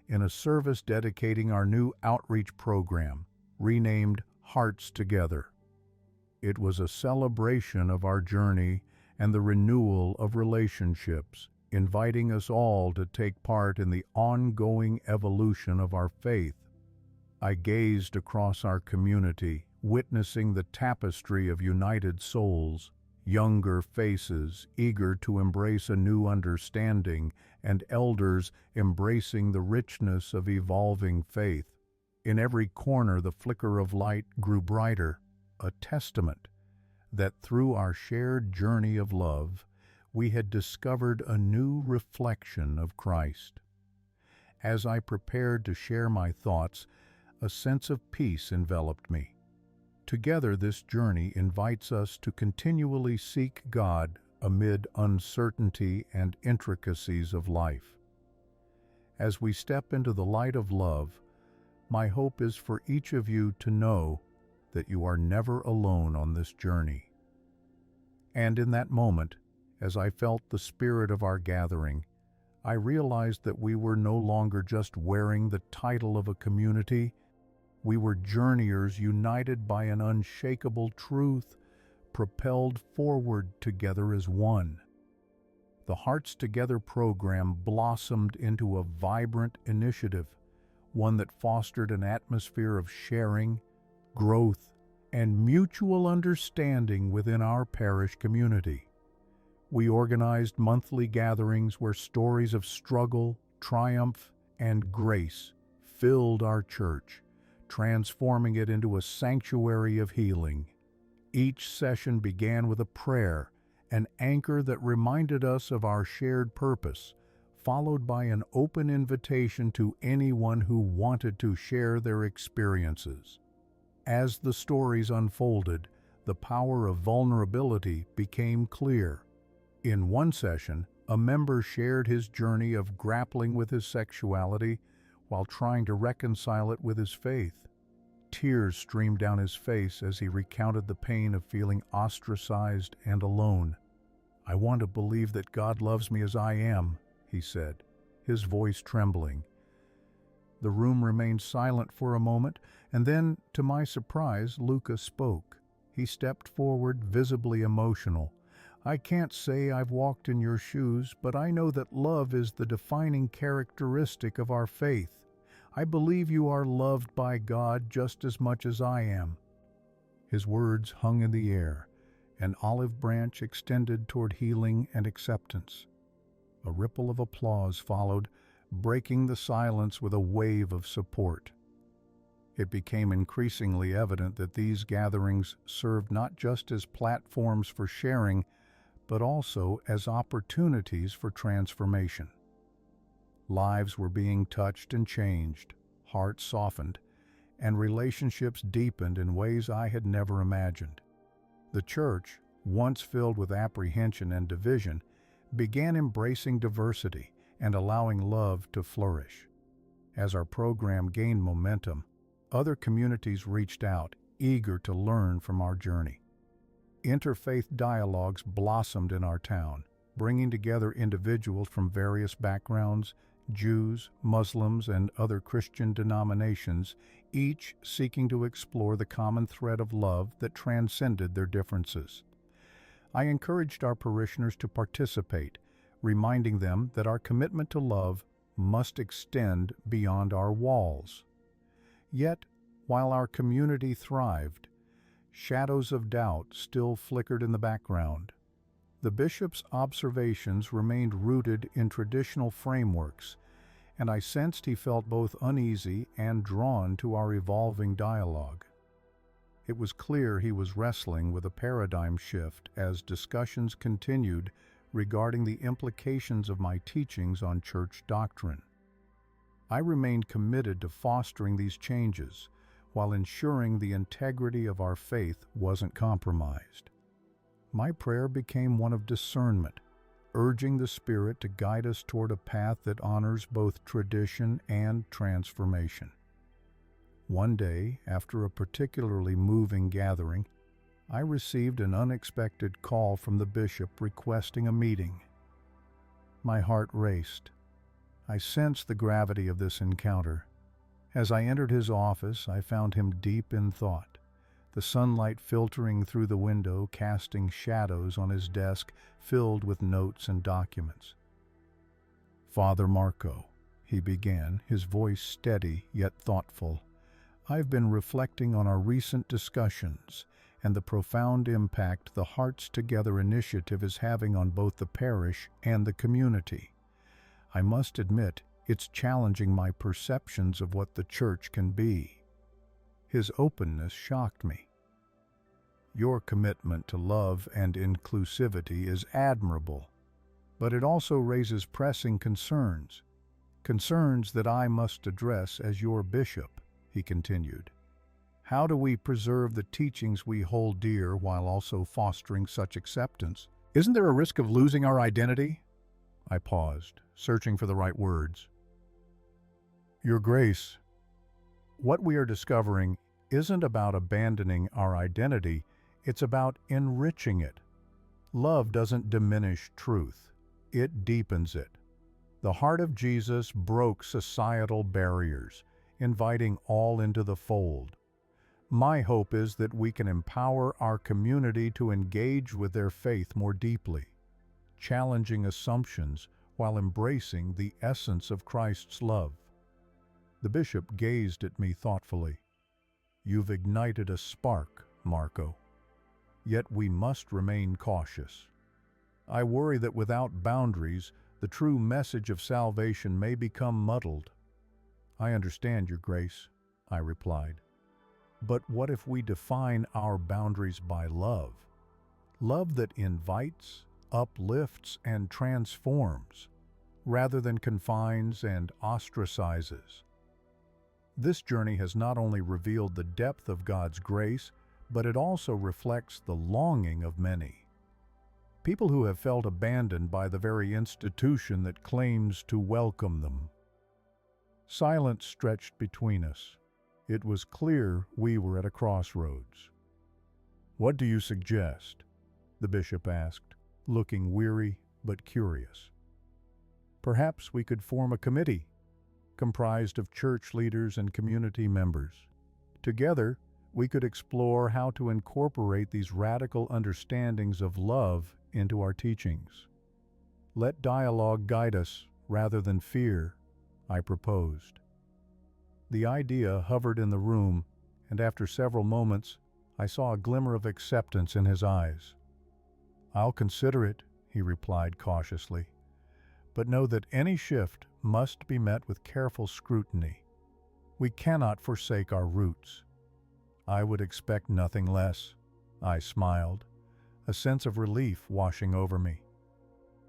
in a service dedicating our new outreach program, renamed Hearts Together. It was a celebration of our journey and the renewal of relationships, inviting us all to take part in the ongoing evolution of our faith. I gazed across our community, witnessing the tapestry of united souls, younger faces eager to embrace a new understanding, and elders embracing the richness of evolving faith. In every corner the flicker of light grew brighter, a testament that through our shared journey of love, we had discovered a new reflection of Christ. As I prepared to share my thoughts, a sense of peace enveloped me. Together, this journey invites us to continually seek God amid uncertainty and intricacies of life. As we step into the light of love, my hope is for each of you to know that you are never alone on this journey. And in that moment, as I felt the spirit of our gathering, I realized that we were no longer just wearing the title of a community. We were journeyers united by an unshakable truth, propelled forward together as one. The Hearts Together program blossomed into a vibrant initiative, one that fostered an atmosphere of sharing, growth, and mutual understanding within our parish community. We organized monthly gatherings where stories of struggle, triumph, and grace filled our church, transforming it into a sanctuary of healing. Each session began with a prayer, an anchor that reminded us of our shared purpose, followed by an open invitation to anyone who wanted to share their experiences. As the stories unfolded, the power of vulnerability became clear. In one session, a member shared his journey of grappling with his sexuality while trying to reconcile it with his faith. Tears streamed down his face as he recounted the pain of feeling ostracized and alone. "I want to believe that God loves me as I am," he said, his voice trembling. The room remained silent for a moment, and then, to my surprise, Luca spoke. He stepped forward, visibly emotional. "I can't say I've walked in your shoes, but I know that love is the defining characteristic of our faith. I believe you are loved by God just as much as I am." His words hung in the air, an olive branch extended toward healing and acceptance. A ripple of applause followed, breaking the silence with a wave of support. It became increasingly evident that these gatherings served not just as platforms for sharing, but also as opportunities for transformation. Lives were being touched and changed, hearts softened, and relationships deepened in ways I had never imagined. The church, once filled with apprehension and division, began embracing diversity and allowing love to flourish. As our program gained momentum, other communities reached out, eager to learn from our journey. Interfaith dialogues blossomed in our town, bringing together individuals from various backgrounds, Jews, Muslims, and other Christian denominations, each seeking to explore the common thread of love that transcended their differences. I encouraged our parishioners to participate, reminding them that our commitment to love must extend beyond our walls. Yet, while our community thrived, shadows of doubt still flickered in the background. The bishop's observations remained rooted in traditional frameworks, and I sensed he felt both uneasy and drawn to our evolving dialogue. It was clear he was wrestling with a paradigm shift as discussions continued regarding the implications of my teachings on church doctrine. I remained committed to fostering these changes while ensuring the integrity of our faith wasn't compromised. My prayer became one of discernment, urging the Spirit to guide us toward a path that honors both tradition and transformation. One day, after a particularly moving gathering, I received an unexpected call from the bishop requesting a meeting. My heart raced. I sensed the gravity of this encounter. As I entered his office, I found him deep in thought, the sunlight filtering through the window, casting shadows on his desk filled with notes and documents. "Father Marco," he began, his voice steady yet thoughtful, "I've been reflecting on our recent discussions and the profound impact the Hearts Together initiative is having on both the parish and the community. I must admit, it's challenging my perceptions of what the church can be." His openness shocked me. "Your commitment to love and inclusivity is admirable, but it also raises pressing concerns that I must address as your bishop," he continued. "How do we preserve the teachings we hold dear while also fostering such acceptance? Isn't there a risk of losing our identity?" I paused, searching for the right words. "Your Grace, what we are discovering isn't about abandoning our identity, it's about enriching it. Love doesn't diminish truth, it deepens it. The heart of Jesus broke societal barriers, inviting all into the fold. My hope is that we can empower our community to engage with their faith more deeply, challenging assumptions while embracing the essence of Christ's love." The bishop gazed at me thoughtfully. "You've ignited a spark, Marco. Yet we must remain cautious. I worry that without boundaries, the true message of salvation may become muddled." "I understand, Your Grace," I replied. "But what if we define our boundaries by love? Love that invites, uplifts, and transforms, rather than confines and ostracizes. This journey has not only revealed the depth of God's grace, but it also reflects the longing of many. People who have felt abandoned by the very institution that claims to welcome them." Silence stretched between us. It was clear we were at a crossroads. "What do you suggest?" the bishop asked, looking weary but curious. "Perhaps we could form a committee comprised of church leaders and community members. Together, we could explore how to incorporate these radical understandings of love into our teachings. Let dialogue guide us rather than fear," I proposed. The idea hovered in the room, and after several moments, I saw a glimmer of acceptance in his eyes. "I'll consider it," he replied cautiously, "but know that any shift must be met with careful scrutiny. We cannot forsake our roots. I would expect nothing less. I smiled, a sense of relief washing over me.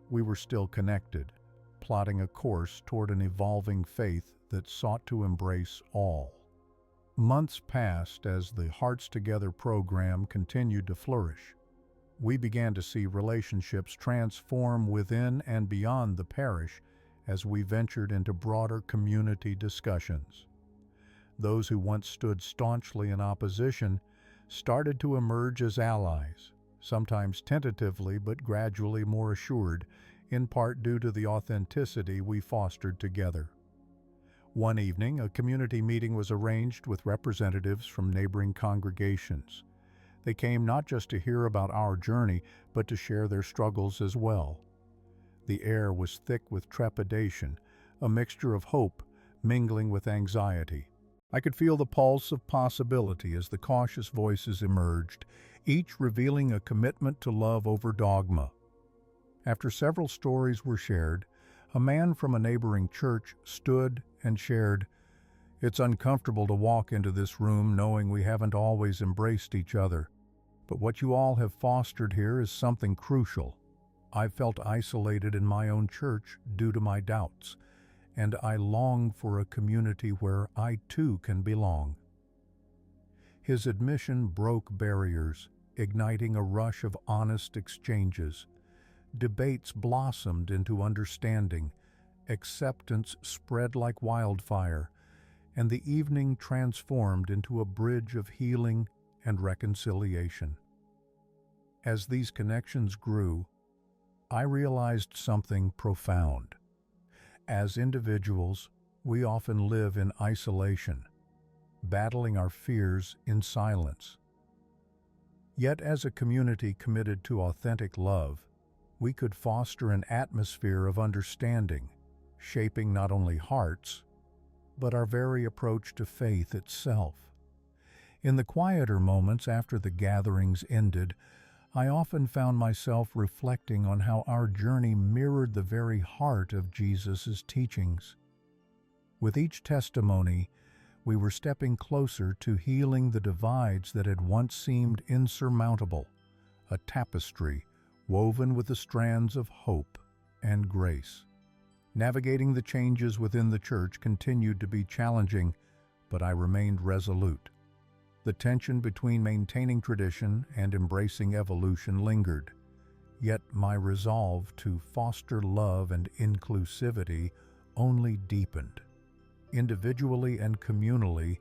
We were still connected, plotting a course toward an evolving faith that sought to embrace all. Months passed as the Hearts Together program continued to flourish. We began to see relationships transform within and beyond the parish as we ventured into broader community discussions. Those who once stood staunchly in opposition started to emerge as allies, sometimes tentatively but gradually more assured, in part due to the authenticity we fostered together. One evening, a community meeting was arranged with representatives from neighboring congregations. They came not just to hear about our journey, but to share their struggles as well. The air was thick with trepidation, a mixture of hope mingling with anxiety. I could feel the pulse of possibility as the cautious voices emerged, each revealing a commitment to love over dogma. After several stories were shared, a man from a neighboring church stood and shared, "It's uncomfortable to walk into this room knowing we haven't always embraced each other. But what you all have fostered here is something crucial. I've felt isolated in my own church due to my doubts, and I long for a community where I too can belong." His admission broke barriers, igniting a rush of honest exchanges. Debates blossomed into understanding, acceptance spread like wildfire, and the evening transformed into a bridge of healing and reconciliation. As these connections grew, I realized something profound. As individuals, we often live in isolation, battling our fears in silence. Yet as a community committed to authentic love, we could foster an atmosphere of understanding, shaping not only hearts, but our very approach to faith itself. In the quieter moments after the gatherings ended, I often found myself reflecting on how our journey mirrored the very heart of Jesus' teachings. With each testimony, we were stepping closer to healing the divides that had once seemed insurmountable, a tapestry woven with the strands of hope and grace. Navigating the changes within the church continued to be challenging, but I remained resolute. The tension between maintaining tradition and embracing evolution lingered, yet my resolve to foster love and inclusivity only deepened. Individually and communally,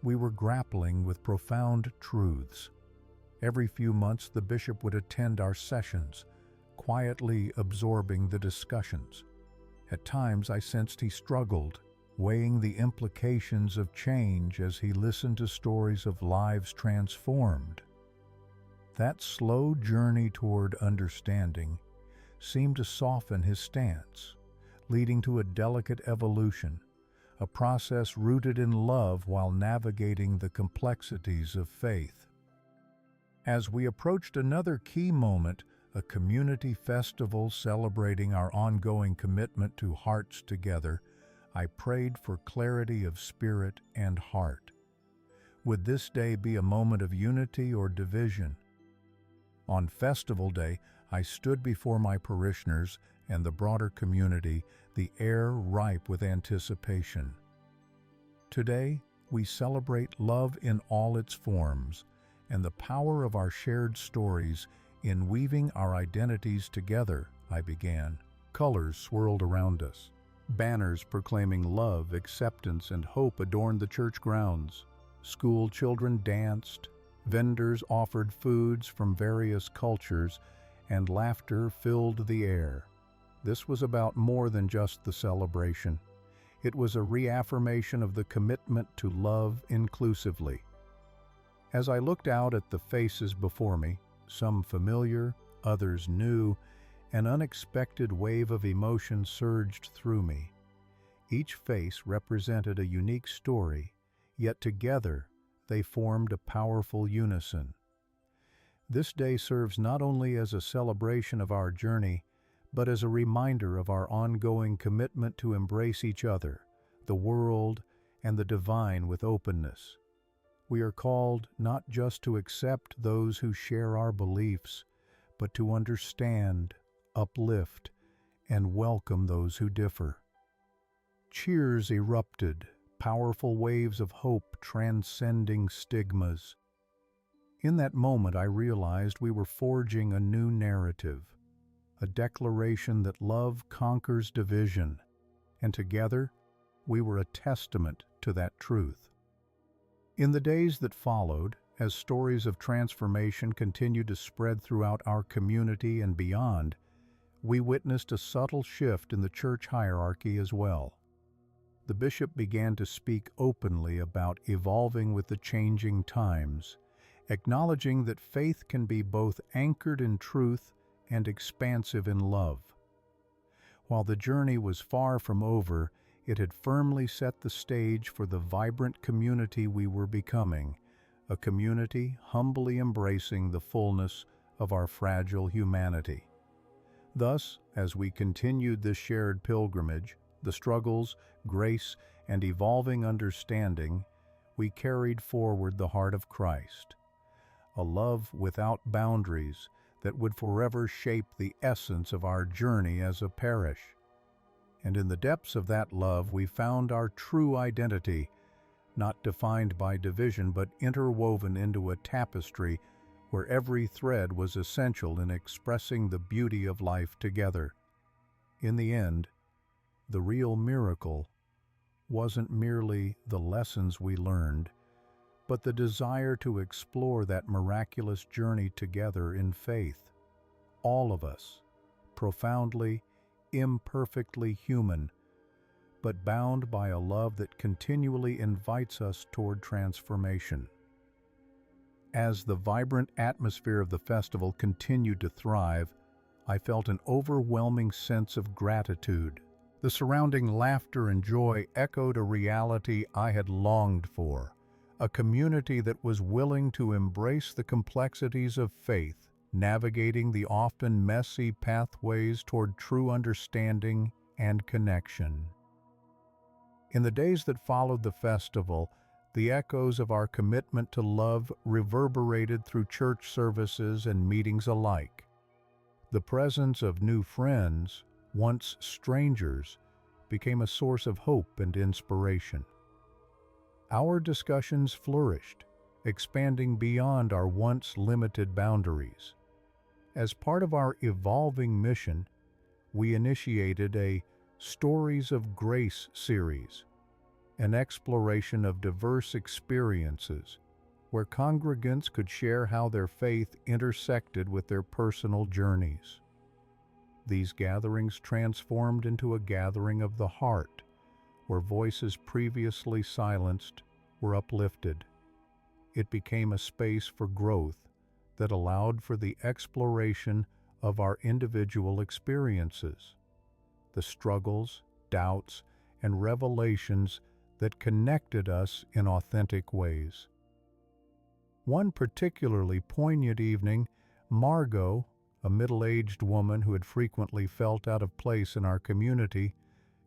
we were grappling with profound truths. Every few months, the bishop would attend our sessions, quietly absorbing the discussions. At times, I sensed he struggled, weighing the implications of change as he listened to stories of lives transformed. That slow journey toward understanding seemed to soften his stance, leading to a delicate evolution, a process rooted in love while navigating the complexities of faith. As we approached another key moment, a community festival celebrating our ongoing commitment to Hearts Together, I prayed for clarity of spirit and heart. Would this day be a moment of unity or division? On Festival Day, I stood before my parishioners and the broader community, the air ripe with anticipation. Today, we celebrate love in all its forms, and the power of our shared stories in weaving our identities together, I began. Colors swirled around us. Banners proclaiming love, acceptance, and hope adorned the church grounds. School children danced, vendors offered foods from various cultures, and laughter filled the air. This was about more than just the celebration. It was a reaffirmation of the commitment to love inclusively. As I looked out at the faces before me, some familiar, others new, an unexpected wave of emotion surged through me. Each face represented a unique story, yet together they formed a powerful unison. This day serves not only as a celebration of our journey, but as a reminder of our ongoing commitment to embrace each other, the world, and the divine with openness. We are called not just to accept those who share our beliefs, but to understand, uplift, and welcome those who differ. Cheers erupted, powerful waves of hope transcending stigmas. In that moment, I realized we were forging a new narrative, a declaration that love conquers division, and together we were a testament to that truth. In the days that followed, as stories of transformation continued to spread throughout our community and beyond, we witnessed a subtle shift in the church hierarchy as well. The bishop began to speak openly about evolving with the changing times, acknowledging that faith can be both anchored in truth and expansive in love. While the journey was far from over, it had firmly set the stage for the vibrant community we were becoming, a community humbly embracing the fullness of our fragile humanity. Thus, as we continued this shared pilgrimage, the struggles, grace, and evolving understanding, we carried forward the heart of Christ, a love without boundaries that would forever shape the essence of our journey as a parish. And in the depths of that love we found our true identity, not defined by division but interwoven into a tapestry where every thread was essential in expressing the beauty of life together. In the end, the real miracle wasn't merely the lessons we learned, but the desire to explore that miraculous journey together in faith. All of us, profoundly, imperfectly human, but bound by a love that continually invites us toward transformation. As the vibrant atmosphere of the festival continued to thrive, I felt an overwhelming sense of gratitude. The surrounding laughter and joy echoed a reality I had longed for, a community that was willing to embrace the complexities of faith, navigating the often messy pathways toward true understanding and connection. In the days that followed the festival, the echoes of our commitment to love reverberated through church services and meetings alike. The presence of new friends, once strangers, became a source of hope and inspiration. Our discussions flourished, expanding beyond our once limited boundaries. As part of our evolving mission, we initiated a Stories of Grace series, an exploration of diverse experiences where congregants could share how their faith intersected with their personal journeys. These gatherings transformed into a gathering of the heart, where voices previously silenced were uplifted. It became a space for growth that allowed for the exploration of our individual experiences, the struggles, doubts, and revelations that connected us in authentic ways. One particularly poignant evening, Margot, a middle-aged woman who had frequently felt out of place in our community,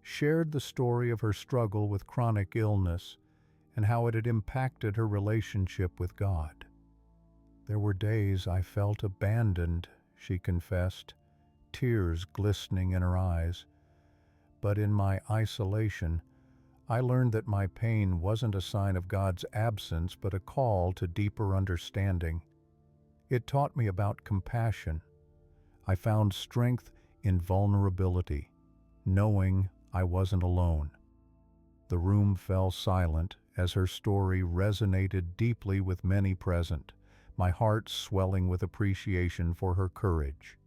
shared the story of her struggle with chronic illness and how it had impacted her relationship with God. "There were days I felt abandoned," she confessed, tears glistening in her eyes. "But in my isolation, I learned that my pain wasn't a sign of God's absence, but a call to deeper understanding. It taught me about compassion. I found strength in vulnerability, knowing I wasn't alone." The room fell silent as her story resonated deeply with many present, my heart swelling with appreciation for her courage.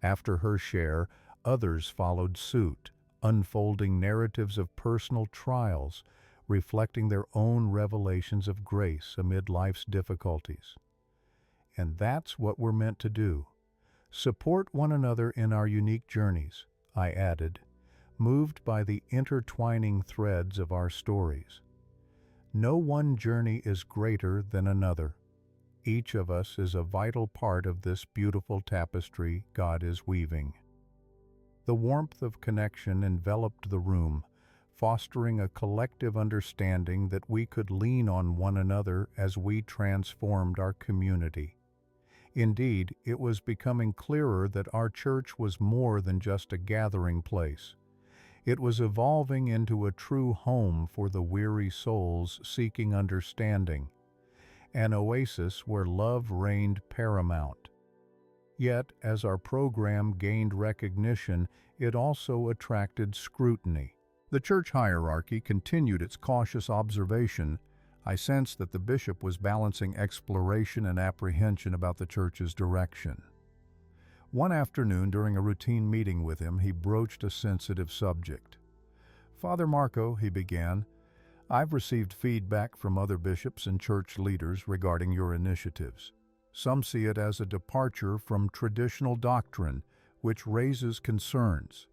After her share, others followed suit, unfolding narratives of personal trials, reflecting their own revelations of grace amid life's difficulties. And that's what we're meant to do. Support one another in our unique journeys, I added, moved by the intertwining threads of our stories. No one journey is greater than another. Each of us is a vital part of this beautiful tapestry God is weaving. The warmth of connection enveloped the room, fostering a collective understanding that we could lean on one another as we transformed our community. Indeed, it was becoming clearer that our church was more than just a gathering place. It was evolving into a true home for the weary souls seeking understanding, an oasis where love reigned paramount. Yet, as our program gained recognition, it also attracted scrutiny. The church hierarchy continued its cautious observation. I sensed that the bishop was balancing exploration and apprehension about the church's direction. One afternoon, during a routine meeting with him, he broached a sensitive subject. "Father Marco," he began, "I've received feedback from other bishops and church leaders regarding your initiatives. Some see it as a departure from traditional doctrine, which raises concerns."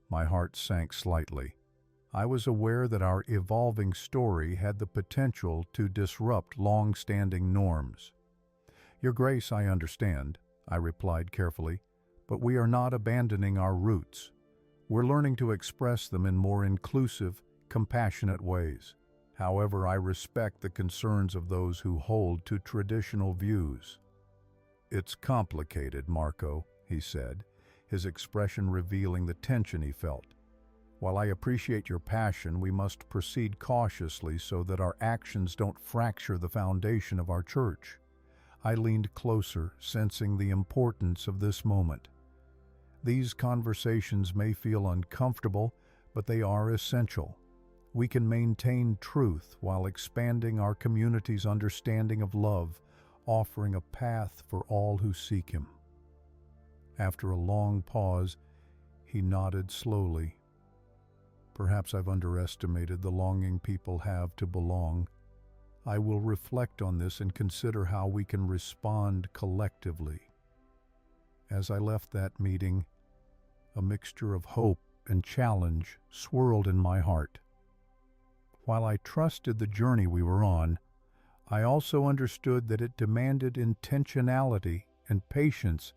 My heart sank slightly. I was aware that our evolving story had the potential to disrupt long-standing norms. "Your Grace, I understand," I replied carefully, "but we are not abandoning our roots. We're learning to express them in more inclusive, compassionate ways. However, I respect the concerns of those who hold to traditional views." "It's complicated, Marco," he said, his expression revealing the tension he felt. "While I appreciate your passion, we must proceed cautiously so that our actions don't fracture the foundation of our church." I leaned closer, sensing the importance of this moment. These conversations may feel uncomfortable, but they are essential. We can maintain truth while expanding our community's understanding of love, offering a path for all who seek Him. After a long pause, he nodded slowly. "Perhaps I've underestimated the longing people have to belong. I will reflect on this and consider how we can respond collectively." As I left that meeting, a mixture of hope and challenge swirled in my heart. While I trusted the journey we were on, I also understood that it demanded intentionality and patience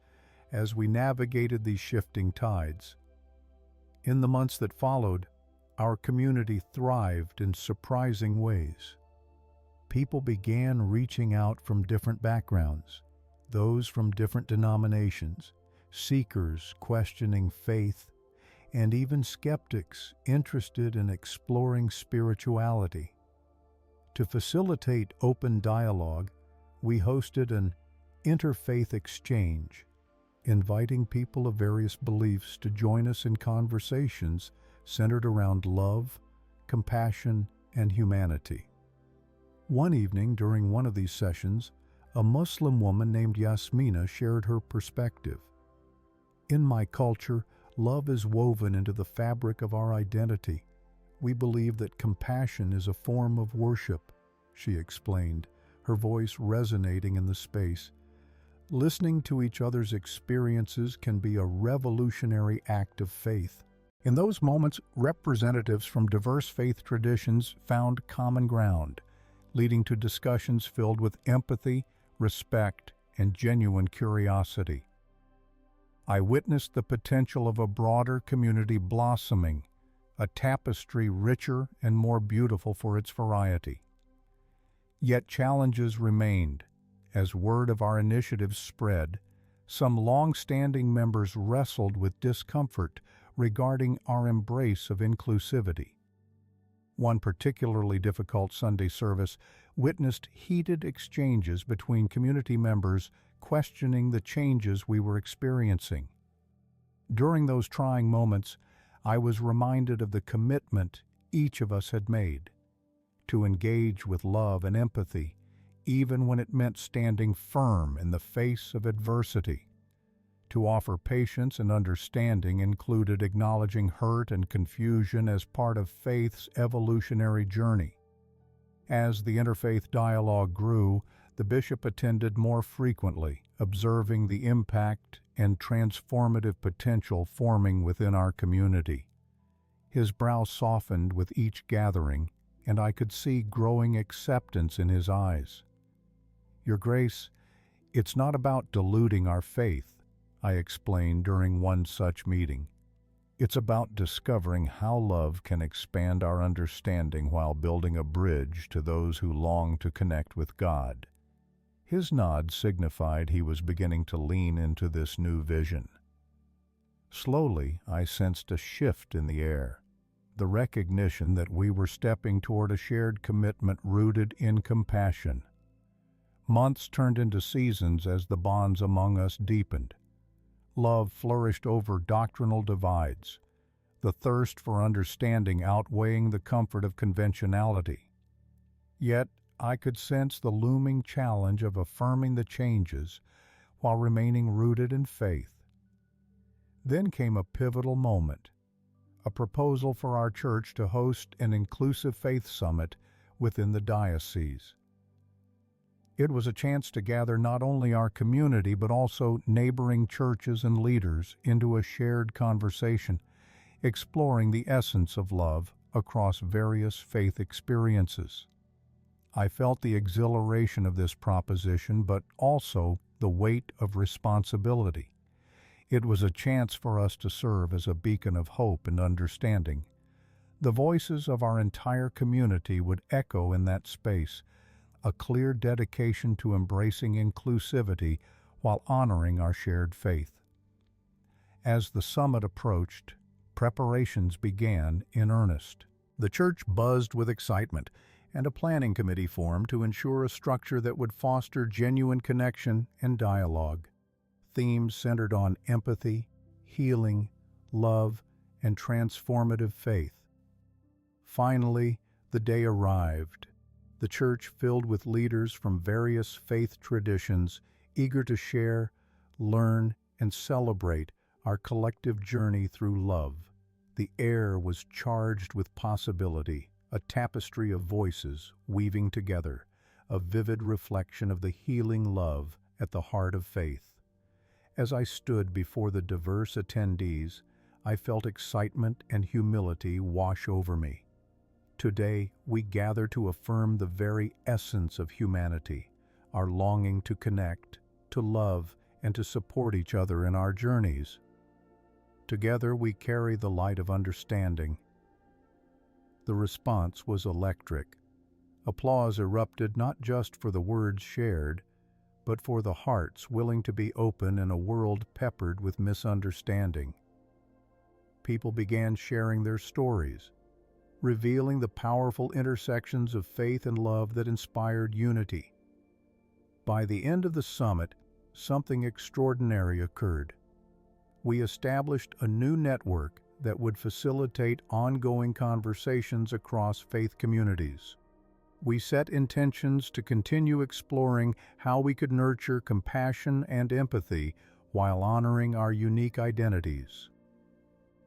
as we navigated these shifting tides. In the months that followed, our community thrived in surprising ways. People began reaching out from different backgrounds, those from different denominations, seekers questioning faith, and even skeptics interested in exploring spirituality. To facilitate open dialogue, we hosted an interfaith exchange, inviting people of various beliefs to join us in conversations centered around love, compassion, and humanity. One evening during one of these sessions, a Muslim woman named Yasmina shared her perspective. "In my culture, love is woven into the fabric of our identity. We believe that compassion is a form of worship," she explained, her voice resonating in the space. "Listening to each other's experiences can be a revolutionary act of faith." In those moments, representatives from diverse faith traditions found common ground, leading to discussions filled with empathy, respect, and genuine curiosity. I witnessed the potential of a broader community blossoming, a tapestry richer and more beautiful for its variety. Yet challenges remained. As word of our initiatives spread, some long-standing members wrestled with discomfort regarding our embrace of inclusivity. One particularly difficult Sunday service witnessed heated exchanges between community members questioning the changes we were experiencing. During those trying moments, I was reminded of the commitment each of us had made to engage with love and empathy, even when it meant standing firm in the face of adversity. To offer patience and understanding included acknowledging hurt and confusion as part of faith's evolutionary journey. As the interfaith dialogue grew, the bishop attended more frequently, observing the impact and transformative potential forming within our community. His brow softened with each gathering, and I could see growing acceptance in his eyes. "Your Grace, it's not about diluting our faith," I explained during one such meeting. It's about discovering how love can expand our understanding while building a bridge to those who long to connect with God. His nod signified he was beginning to lean into this new vision. Slowly, I sensed a shift in the air, the recognition that we were stepping toward a shared commitment rooted in compassion. Months turned into seasons as the bonds among us deepened. Love flourished over doctrinal divides, the thirst for understanding outweighing the comfort of conventionality. Yet, I could sense the looming challenge of affirming the changes while remaining rooted in faith. Then came a pivotal moment, a proposal for our church to host an inclusive faith summit within the diocese. It was a chance to gather not only our community but also neighboring churches and leaders into a shared conversation, exploring the essence of love across various faith experiences. I felt the exhilaration of this proposition, but also the weight of responsibility. It was a chance for us to serve as a beacon of hope and understanding. The voices of our entire community would echo in that space, a clear dedication to embracing inclusivity while honoring our shared faith. As the summit approached, preparations began in earnest. The church buzzed with excitement, and a planning committee formed to ensure a structure that would foster genuine connection and dialogue. Themes centered on empathy, healing, love, and transformative faith. Finally, the day arrived. The church filled with leaders from various faith traditions, eager to share, learn, and celebrate our collective journey through love. The air was charged with possibility, a tapestry of voices weaving together, a vivid reflection of the healing love at the heart of faith. As I stood before the diverse attendees, I felt excitement and humility wash over me. Today, we gather to affirm the very essence of humanity, our longing to connect, to love, and to support each other in our journeys. Together, we carry the light of understanding. The response was electric. Applause erupted not just for the words shared, but for the hearts willing to be open in a world peppered with misunderstanding. People began sharing their stories, revealing the powerful intersections of faith and love that inspired unity. By the end of the summit, something extraordinary occurred. We established a new network that would facilitate ongoing conversations across faith communities. We set intentions to continue exploring how we could nurture compassion and empathy while honoring our unique identities.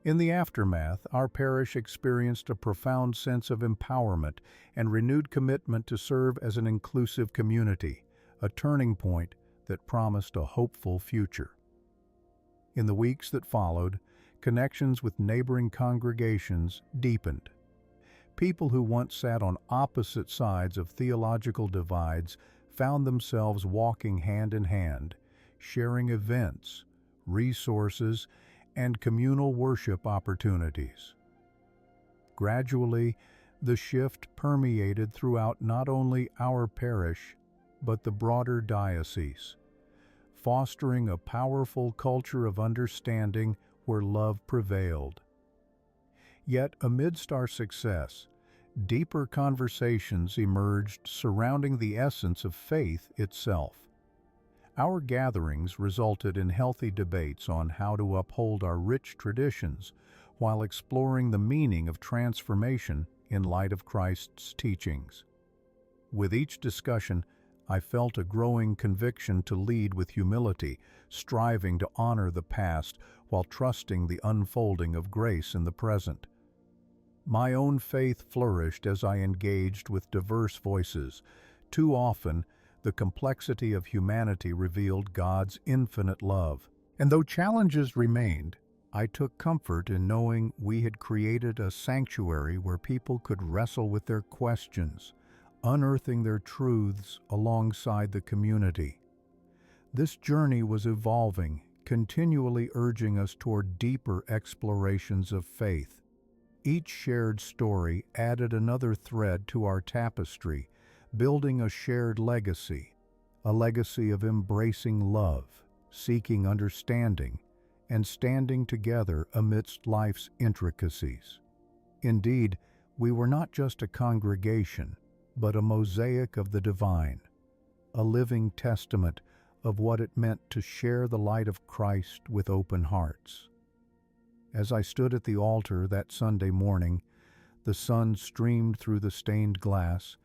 In the aftermath, our parish experienced a profound sense of empowerment and renewed commitment to serve as an inclusive community, a turning point that promised a hopeful future. In the weeks that followed, connections with neighboring congregations deepened. People who once sat on opposite sides of theological divides found themselves walking hand in hand, sharing events, resources, and communal worship opportunities. Gradually, the shift permeated throughout not only our parish, but the broader diocese, fostering a powerful culture of understanding where love prevailed. Yet, amidst our success, deeper conversations emerged surrounding the essence of faith itself. Our gatherings resulted in healthy debates on how to uphold our rich traditions while exploring the meaning of transformation in light of Christ's teachings. With each discussion, I felt a growing conviction to lead with humility, striving to honor the past while trusting the unfolding of grace in the present. My own faith flourished as I engaged with diverse voices. Too often, the complexity of humanity revealed God's infinite love. And though challenges remained, I took comfort in knowing we had created a sanctuary where people could wrestle with their questions, unearthing their truths alongside the community. This journey was evolving, continually urging us toward deeper explorations of faith. Each shared story added another thread to our tapestry, building a shared legacy, a legacy of embracing love, seeking understanding, and standing together amidst life's intricacies. Indeed, we were not just a congregation, but a mosaic of the divine, a living testament of what it meant to share the light of Christ with open hearts. As I stood at the altar that Sunday morning, the sun streamed through the stained glass,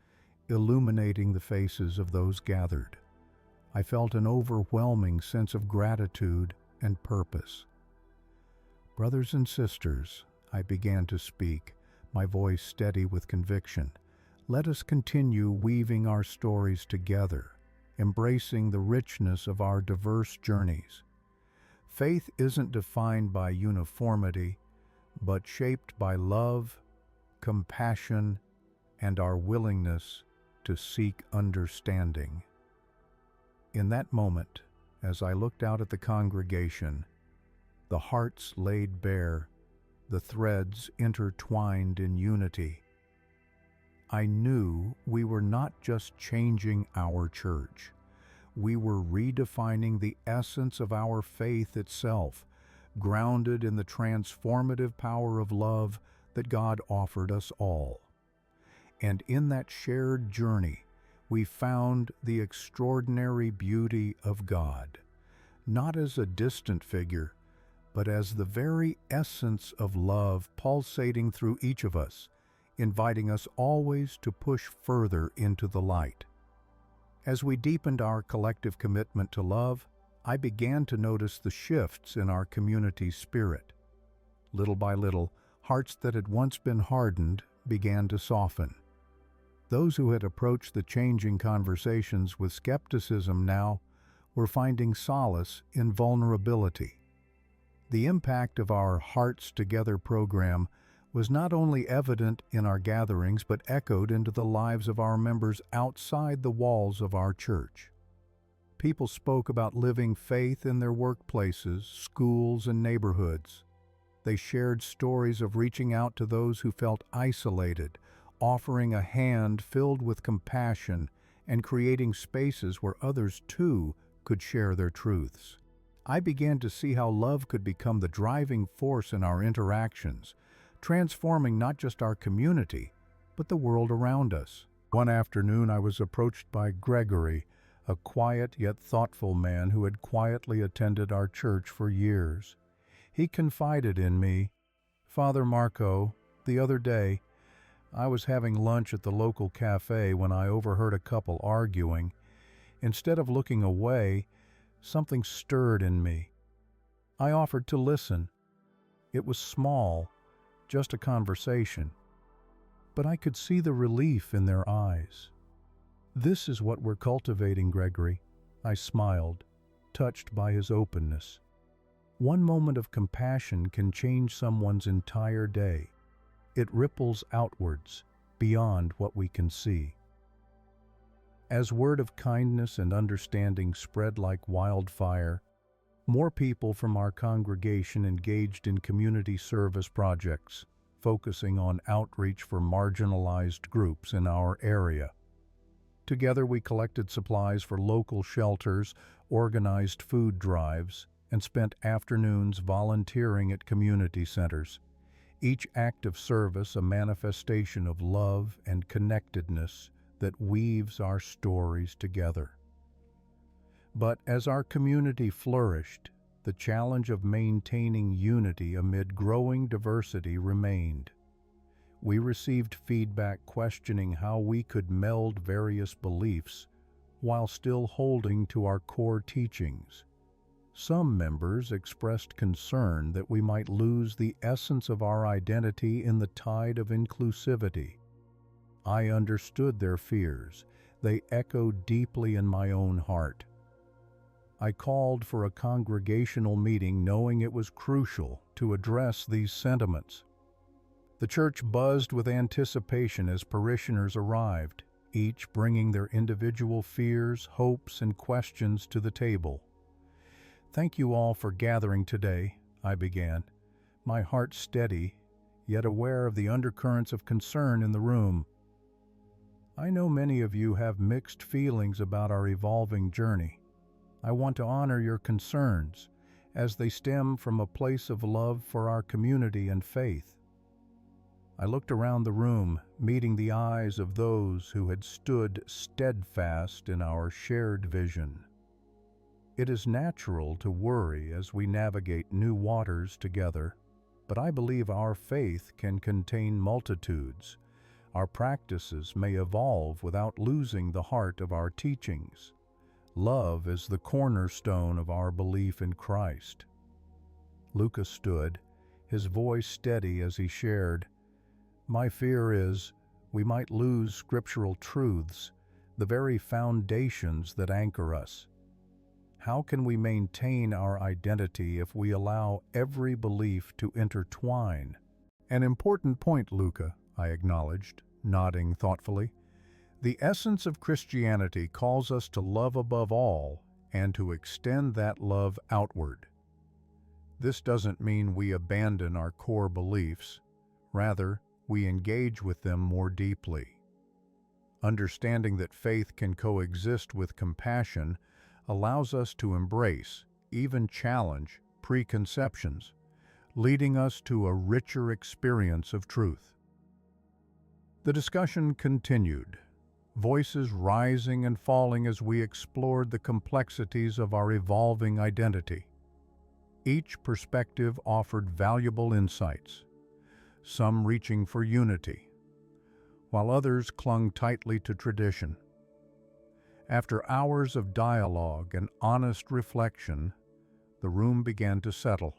illuminating the faces of those gathered. I felt an overwhelming sense of gratitude and purpose. Brothers and sisters, I began to speak, my voice steady with conviction. Let us continue weaving our stories together, embracing the richness of our diverse journeys. Faith isn't defined by uniformity, but shaped by love, compassion, and our willingness to seek understanding. In that moment, as I looked out at the congregation, the hearts laid bare, the threads intertwined in unity, I knew we were not just changing our church. We were redefining the essence of our faith itself, grounded in the transformative power of love that God offered us all. And in that shared journey, we found the extraordinary beauty of God, not as a distant figure, but as the very essence of love pulsating through each of us, inviting us always to push further into the light. As we deepened our collective commitment to love, I began to notice the shifts in our community spirit. Little by little, hearts that had once been hardened began to soften. Those who had approached the changing conversations with skepticism now were finding solace in vulnerability. The impact of our Hearts Together program was not only evident in our gatherings but echoed into the lives of our members outside the walls of our church. People spoke about living faith in their workplaces, schools, and neighborhoods. They shared stories of reaching out to those who felt isolated, offering a hand filled with compassion, and creating spaces where others too could share their truths. I began to see how love could become the driving force in our interactions, transforming not just our community, but the world around us. One afternoon I was approached by Gregory, a quiet yet thoughtful man who had quietly attended our church for years. He confided in me, "Father Marco, the other day, I was having lunch at the local cafe when I overheard a couple arguing. Instead of looking away, something stirred in me. I offered to listen. It was small, just a conversation, but I could see the relief in their eyes." "This is what we're cultivating, Gregory." I smiled, touched by his openness. One moment of compassion can change someone's entire day. It ripples outwards, beyond what we can see. As word of kindness and understanding spread like wildfire, more people from our congregation engaged in community service projects, focusing on outreach for marginalized groups in our area. Together we collected supplies for local shelters, organized food drives, and spent afternoons volunteering at community centers. Each act of service a manifestation of love and connectedness that weaves our stories together. But as our community flourished, the challenge of maintaining unity amid growing diversity remained. We received feedback questioning how we could meld various beliefs while still holding to our core teachings. Some members expressed concern that we might lose the essence of our identity in the tide of inclusivity. I understood their fears. They echoed deeply in my own heart. I called for a congregational meeting knowing it was crucial to address these sentiments. The church buzzed with anticipation as parishioners arrived, each bringing their individual fears, hopes, and questions to the table. Thank you all for gathering today, I began, my heart steady, yet aware of the undercurrents of concern in the room. I know many of you have mixed feelings about our evolving journey. I want to honor your concerns, as they stem from a place of love for our community and faith. I looked around the room, meeting the eyes of those who had stood steadfast in our shared vision. It is natural to worry as we navigate new waters together, but I believe our faith can contain multitudes. Our practices may evolve without losing the heart of our teachings. Love is the cornerstone of our belief in Christ. Lucas stood, his voice steady as he shared, "My fear is we might lose scriptural truths, the very foundations that anchor us. How can we maintain our identity if we allow every belief to intertwine?" "An important point, Luca," I acknowledged, nodding thoughtfully. "The essence of Christianity calls us to love above all and to extend that love outward. This doesn't mean we abandon our core beliefs. Rather, we engage with them more deeply. Understanding that faith can coexist with compassion allows us to embrace, even challenge, preconceptions, leading us to a richer experience of truth." The discussion continued, voices rising and falling as we explored the complexities of our evolving identity. Each perspective offered valuable insights, some reaching for unity, while others clung tightly to tradition. After hours of dialogue and honest reflection, the room began to settle.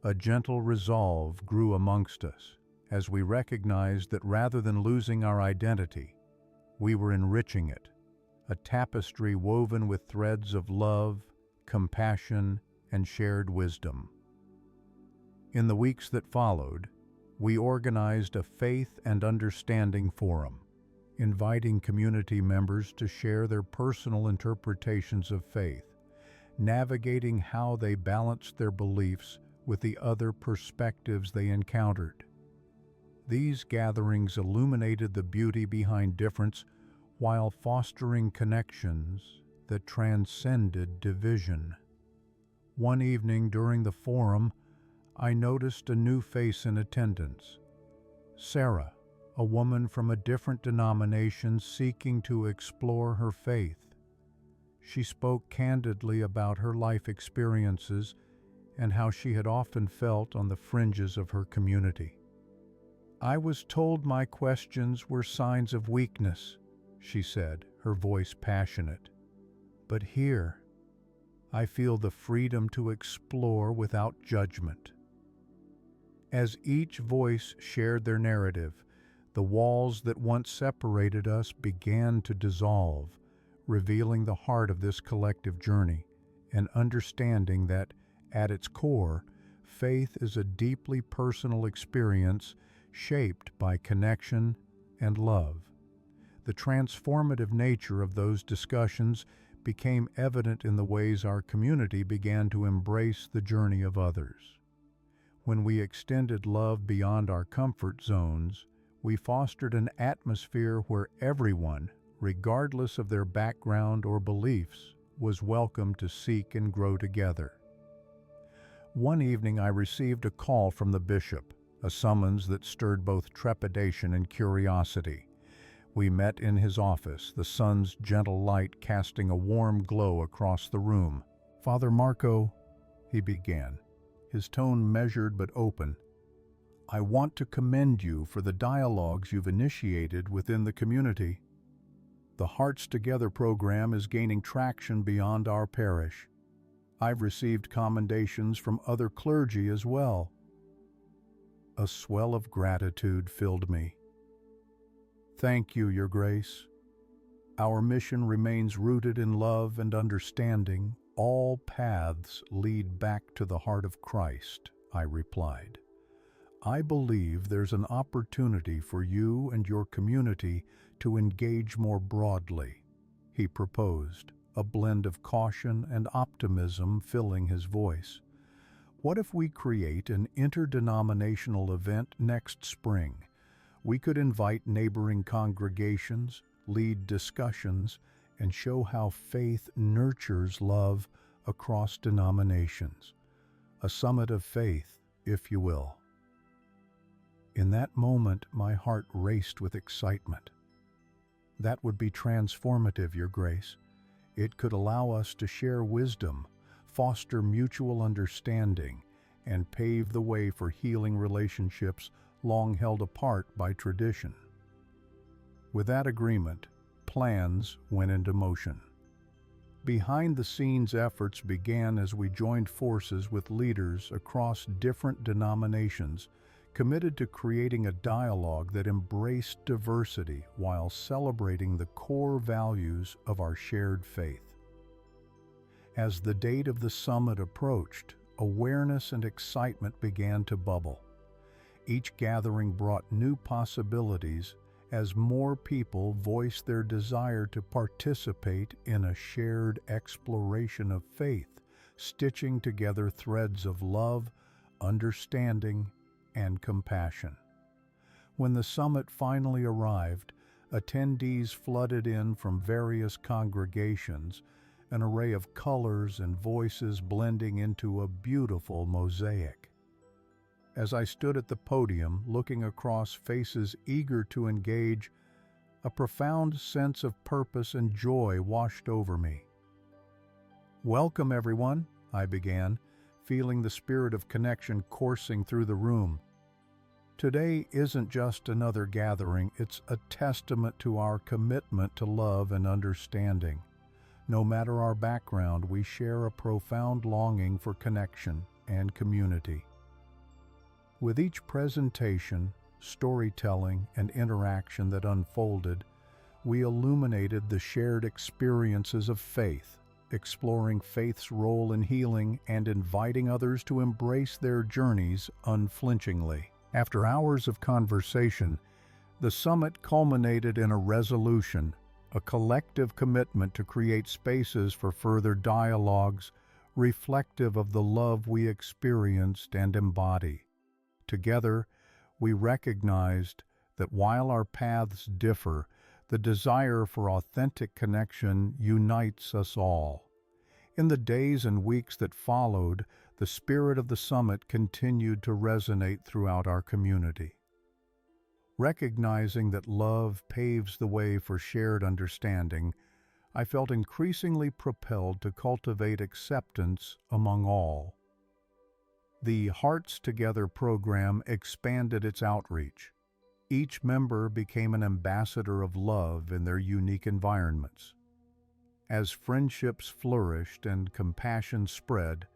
A gentle resolve grew amongst us as we recognized that rather than losing our identity, we were enriching it, a tapestry woven with threads of love, compassion, and shared wisdom. In the weeks that followed, we organized a Faith and Understanding Forum, inviting community members to share their personal interpretations of faith, navigating how they balanced their beliefs with the other perspectives they encountered. These gatherings illuminated the beauty behind difference while fostering connections that transcended division. One evening during the forum, I noticed a new face in attendance. Sarah, a woman from a different denomination seeking to explore her faith. She spoke candidly about her life experiences and how she had often felt on the fringes of her community. "I was told my questions were signs of weakness," she said, her voice passionate. "But here, I feel the freedom to explore without judgment." As each voice shared their narrative, the walls that once separated us began to dissolve, revealing the heart of this collective journey, and understanding that, at its core, faith is a deeply personal experience shaped by connection and love. The transformative nature of those discussions became evident in the ways our community began to embrace the journey of others. When we extended love beyond our comfort zones, we fostered an atmosphere where everyone, regardless of their background or beliefs, was welcome to seek and grow together. One evening I received a call from the bishop, a summons that stirred both trepidation and curiosity. We met in his office, the sun's gentle light casting a warm glow across the room. "Father Marco," he began, his tone measured but open, "I want to commend you for the dialogues you've initiated within the community. The Hearts Together program is gaining traction beyond our parish. I've received commendations from other clergy as well." A swell of gratitude filled me. "Thank you, Your Grace. Our mission remains rooted in love and understanding. All paths lead back to the heart of Christ," I replied. "I believe there's an opportunity for you and your community to engage more broadly," he proposed, a blend of caution and optimism filling his voice. What if we create an interdenominational event next spring? We could invite neighboring congregations, lead discussions, and show how faith nurtures love across denominations. A summit of faith, if you will. In that moment, my heart raced with excitement. That would be transformative, Your Grace. It could allow us to share wisdom, foster mutual understanding, and pave the way for healing relationships long held apart by tradition. With that agreement, plans went into motion. Behind-the-scenes efforts began as we joined forces with leaders across different denominations, committed to creating a dialogue that embraced diversity while celebrating the core values of our shared faith. As the date of the summit approached, awareness and excitement began to bubble. Each gathering brought new possibilities as more people voiced their desire to participate in a shared exploration of faith, stitching together threads of love, understanding, and compassion. When the summit finally arrived, attendees flooded in from various congregations, an array of colors and voices blending into a beautiful mosaic. As I stood at the podium, looking across faces eager to engage, a profound sense of purpose and joy washed over me. "Welcome, everyone," I began, feeling the spirit of connection coursing through the room. Today isn't just another gathering, it's a testament to our commitment to love and understanding. No matter our background, we share a profound longing for connection and community. With each presentation, storytelling, and interaction that unfolded, we illuminated the shared experiences of faith, exploring faith's role in healing and inviting others to embrace their journeys unflinchingly. After hours of conversation, the summit culminated in a resolution, a collective commitment to create spaces for further dialogues reflective of the love we experienced and embody. Together, we recognized that while our paths differ, the desire for authentic connection unites us all. In the days and weeks that followed, the spirit of the summit continued to resonate throughout our community. Recognizing that love paves the way for shared understanding, I felt increasingly propelled to cultivate acceptance among all. The Hearts Together program expanded its outreach. Each member became an ambassador of love in their unique environments. As friendships flourished and compassion spread,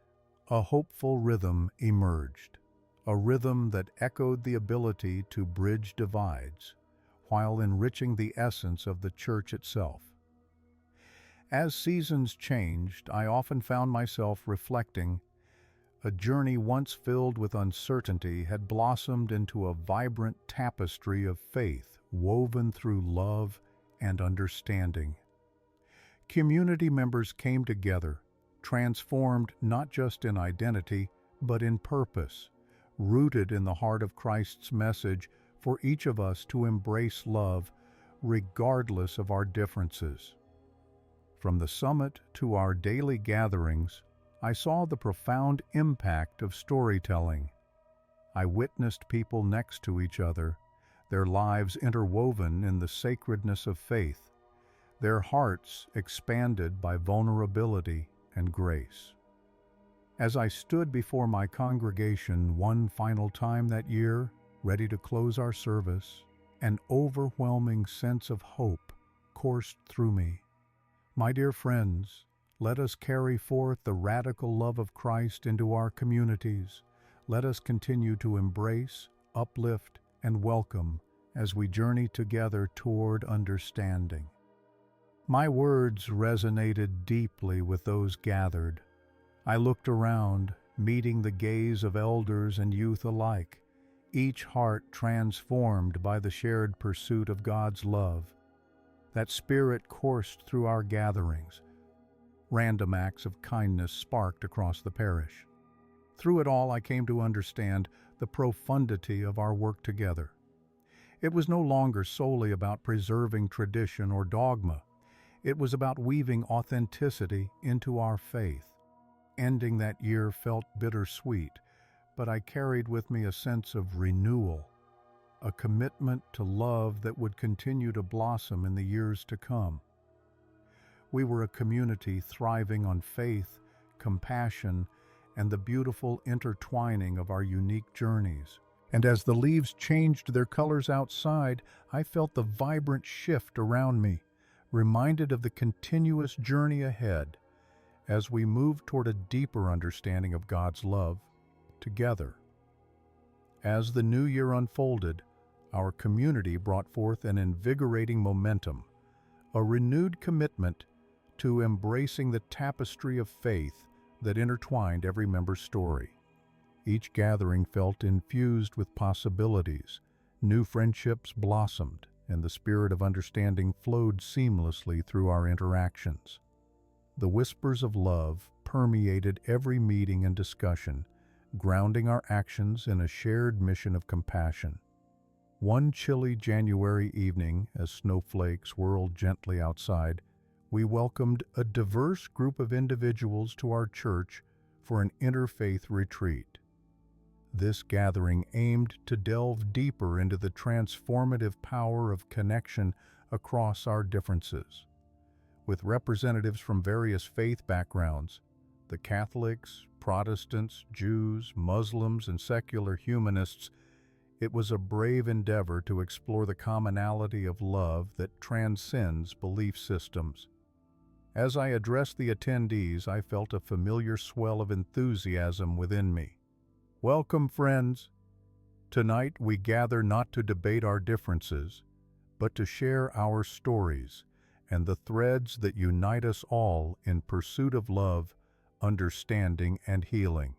a hopeful rhythm emerged, a rhythm that echoed the ability to bridge divides while enriching the essence of the church itself. As seasons changed, I often found myself reflecting. A journey once filled with uncertainty had blossomed into a vibrant tapestry of faith woven through love and understanding. Community members came together, transformed not just in identity, but in purpose, rooted in the heart of Christ's message for each of us to embrace love regardless of our differences. From the summit to our daily gatherings, I saw the profound impact of storytelling. I witnessed people next to each other, their lives interwoven in the sacredness of faith, their hearts expanded by vulnerability and grace. As I stood before my congregation one final time that year, ready to close our service, an overwhelming sense of hope coursed through me. My dear friends, let us carry forth the radical love of Christ into our communities. Let us continue to embrace, uplift, and welcome as we journey together toward understanding. My words resonated deeply with those gathered. I looked around, meeting the gaze of elders and youth alike, each heart transformed by the shared pursuit of God's love. That spirit coursed through our gatherings, Random acts of kindness sparked across the parish. Through it all, I came to understand the profundity of our work together. It was no longer solely about preserving tradition or dogma. It was about weaving authenticity into our faith. Ending that year felt bittersweet, but I carried with me a sense of renewal, a commitment to love that would continue to blossom in the years to come. We were a community thriving on faith, compassion, and the beautiful intertwining of our unique journeys. And as the leaves changed their colors outside, I felt the vibrant shift around me, reminded of the continuous journey ahead as we move toward a deeper understanding of God's love together. As the new year unfolded, our community brought forth an invigorating momentum, a renewed commitment to embracing the tapestry of faith that intertwined every member's story. Each gathering felt infused with possibilities. New friendships blossomed, and the spirit of understanding flowed seamlessly through our interactions. The whispers of love permeated every meeting and discussion, grounding our actions in a shared mission of compassion. One chilly January evening, as snowflakes whirled gently outside, we welcomed a diverse group of individuals to our church for an interfaith retreat. This gathering aimed to delve deeper into the transformative power of connection across our differences. With representatives from various faith backgrounds, the Catholics, Protestants, Jews, Muslims, and secular humanists, it was a brave endeavor to explore the commonality of love that transcends belief systems. As I addressed the attendees, I felt a familiar swell of enthusiasm within me. Welcome, friends. Tonight we gather not to debate our differences, but to share our stories and the threads that unite us all in pursuit of love, understanding, and healing.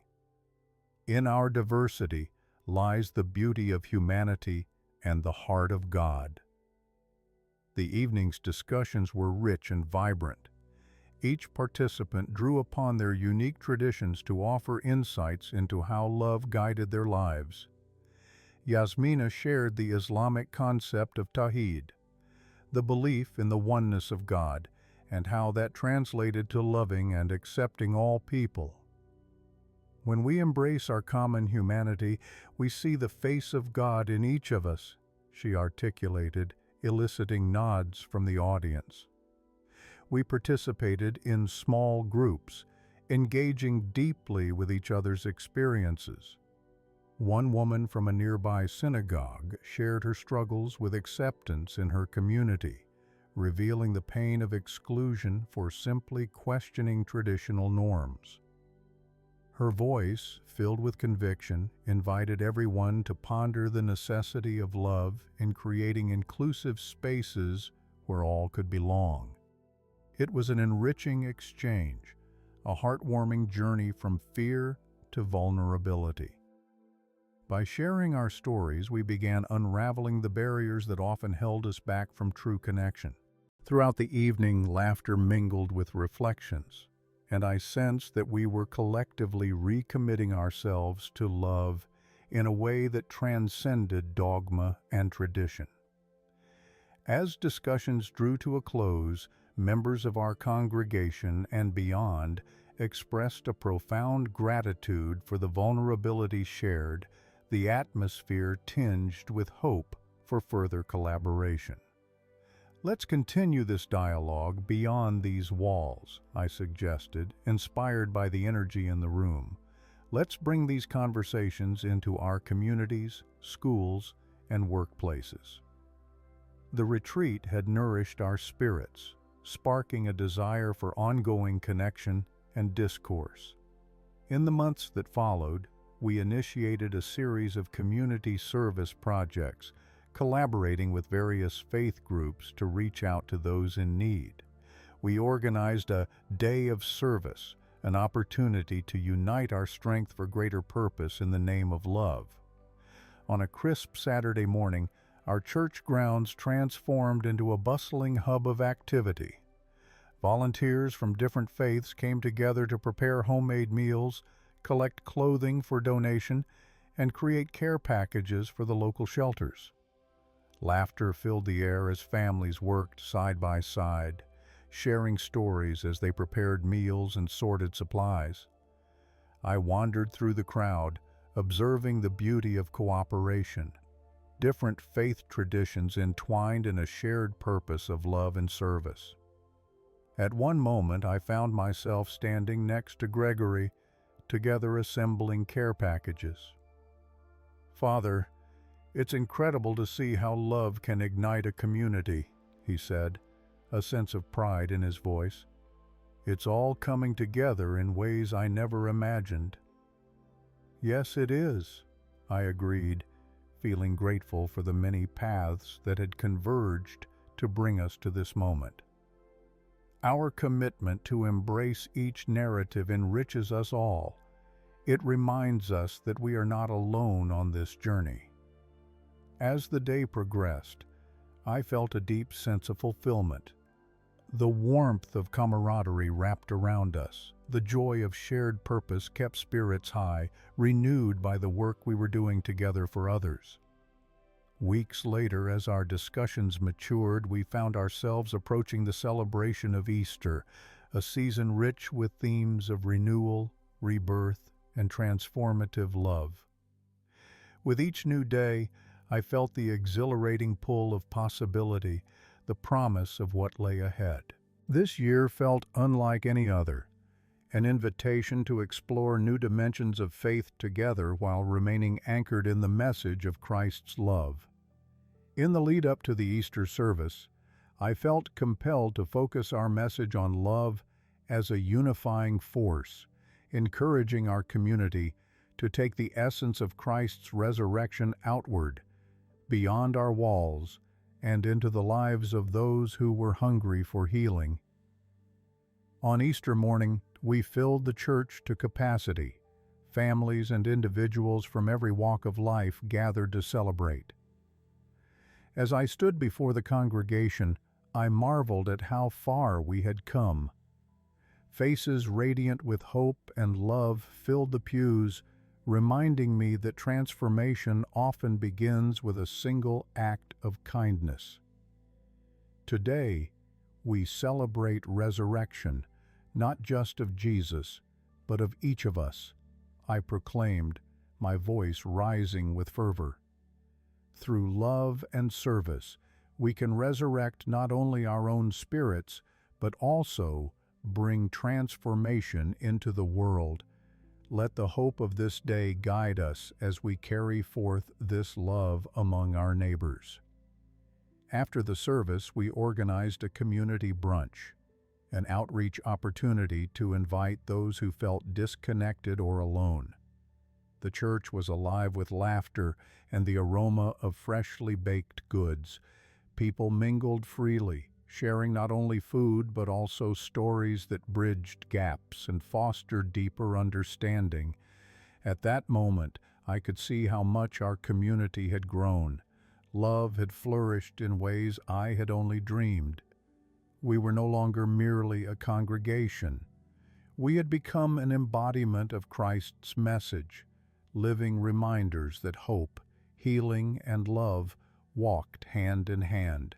In our diversity lies the beauty of humanity and the heart of God. The evening's discussions were rich and vibrant. Each participant drew upon their unique traditions to offer insights into how love guided their lives. Yasmina shared the Islamic concept of Tawhid, the belief in the oneness of God, and how that translated to loving and accepting all people. When we embrace our common humanity, we see the face of God in each of us, she articulated, eliciting nods from the audience. We participated in small groups, engaging deeply with each other's experiences. One woman from a nearby synagogue shared her struggles with acceptance in her community, revealing the pain of exclusion for simply questioning traditional norms. Her voice, filled with conviction, invited everyone to ponder the necessity of love in creating inclusive spaces where all could belong. It was an enriching exchange, a heartwarming journey from fear to vulnerability. By sharing our stories, we began unraveling the barriers that often held us back from true connection. Throughout the evening, laughter mingled with reflections, and I sensed that we were collectively recommitting ourselves to love in a way that transcended dogma and tradition. As discussions drew to a close, members of our congregation and beyond expressed a profound gratitude for the vulnerability shared, the atmosphere tinged with hope for further collaboration. Let's continue this dialogue beyond these walls, I suggested, inspired by the energy in the room. Let's bring these conversations into our communities, schools, and workplaces. The retreat had nourished our spirits, sparking a desire for ongoing connection and discourse. In the months that followed, we initiated a series of community service projects, collaborating with various faith groups to reach out to those in need. We organized a Day of Service, an opportunity to unite our strength for greater purpose in the name of love. On a crisp Saturday morning, our church grounds transformed into a bustling hub of activity. Volunteers from different faiths came together to prepare homemade meals, collect clothing for donation, and create care packages for the local shelters. Laughter filled the air as families worked side by side, sharing stories as they prepared meals and sorted supplies. I wandered through the crowd, observing the beauty of cooperation, different faith traditions entwined in a shared purpose of love and service. At one moment, I found myself standing next to Gregory, together assembling care packages. "Father, it's incredible to see how love can ignite a community," he said, a sense of pride in his voice. "It's all coming together in ways I never imagined." "Yes, it is," I agreed, feeling grateful for the many paths that had converged to bring us to this moment. Our commitment to embrace each narrative enriches us all. It reminds us that we are not alone on this journey. As the day progressed, I felt a deep sense of fulfillment. The warmth of camaraderie wrapped around us. The joy of shared purpose kept spirits high, renewed by the work we were doing together for others. Weeks later, as our discussions matured, we found ourselves approaching the celebration of Easter, a season rich with themes of renewal, rebirth, and transformative love. With each new day, I felt the exhilarating pull of possibility, the promise of what lay ahead. This year felt unlike any other, an invitation to explore new dimensions of faith together while remaining anchored in the message of Christ's love. In the lead up to the Easter service, I felt compelled to focus our message on love as a unifying force, encouraging our community to take the essence of Christ's resurrection outward, beyond our walls, and into the lives of those who were hungry for healing. On Easter morning, we filled the church to capacity. Families and individuals from every walk of life gathered to celebrate. As I stood before the congregation, I marveled at how far we had come. Faces radiant with hope and love filled the pews, reminding me that transformation often begins with a single act of kindness. Today, we celebrate resurrection, not just of Jesus, but of each of us, I proclaimed, my voice rising with fervor. Through love and service, we can resurrect not only our own spirits, but also bring transformation into the world. Let the hope of this day guide us as we carry forth this love among our neighbors. After the service, we organized a community brunch, an outreach opportunity to invite those who felt disconnected or alone. The church was alive with laughter and the aroma of freshly baked goods. People mingled freely, sharing not only food but also stories that bridged gaps and fostered deeper understanding. At that moment, I could see how much our community had grown. Love had flourished in ways I had only dreamed. We were no longer merely a congregation. We had become an embodiment of Christ's message, living reminders that hope, healing, and love walked hand in hand.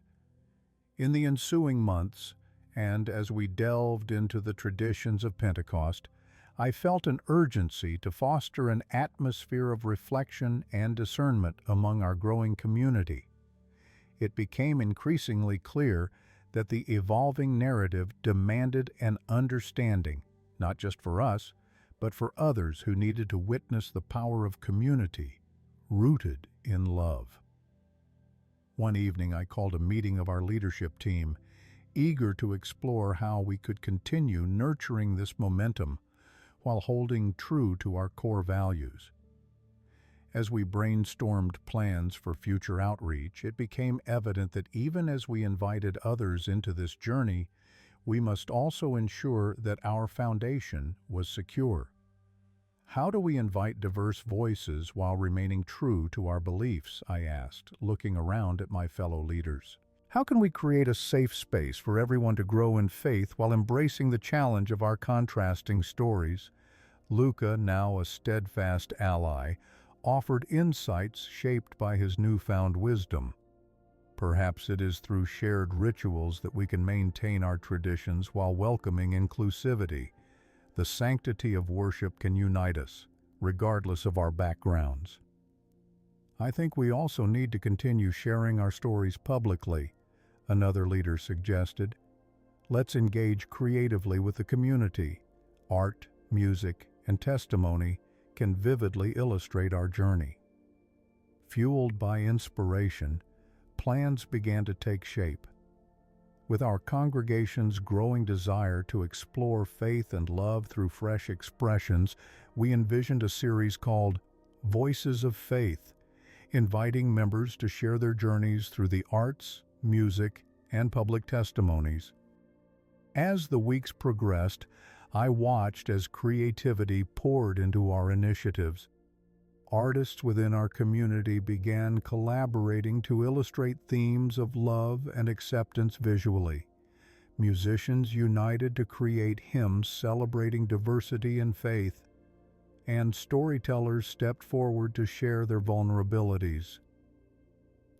In the ensuing months, and as we delved into the traditions of Pentecost, I felt an urgency to foster an atmosphere of reflection and discernment among our growing community. It became increasingly clear that the evolving narrative demanded an understanding, not just for us, but for others who needed to witness the power of community, rooted in love. One evening, I called a meeting of our leadership team, eager to explore how we could continue nurturing this momentum while holding true to our core values. As we brainstormed plans for future outreach, it became evident that even as we invited others into this journey, we must also ensure that our foundation was secure. How do we invite diverse voices while remaining true to our beliefs? I asked, looking around at my fellow leaders. How can we create a safe space for everyone to grow in faith while embracing the challenge of our contrasting stories? Luca, now a steadfast ally, offered insights shaped by his newfound wisdom. Perhaps it is through shared rituals that we can maintain our traditions while welcoming inclusivity. The sanctity of worship can unite us, regardless of our backgrounds. I think we also need to continue sharing our stories publicly, another leader suggested. Let's engage creatively with the community. Art, music, and testimony can vividly illustrate our journey. Fueled by inspiration, plans began to take shape. With our congregation's growing desire to explore faith and love through fresh expressions, we envisioned a series called Voices of Faith, inviting members to share their journeys through the arts, music, and public testimonies. As the weeks progressed, I watched as creativity poured into our initiatives. Artists within our community began collaborating to illustrate themes of love and acceptance visually. Musicians united to create hymns celebrating diversity and faith, and storytellers stepped forward to share their vulnerabilities.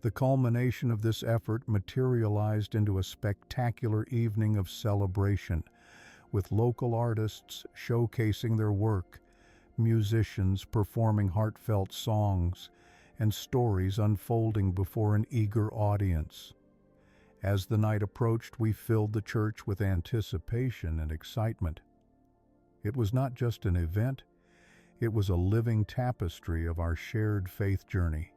The culmination of this effort materialized into a spectacular evening of celebration, with local artists showcasing their work, musicians performing heartfelt songs, and stories unfolding before an eager audience. As the night approached, we filled the church with anticipation and excitement. It was not just an event, it was a living tapestry of our shared faith journey.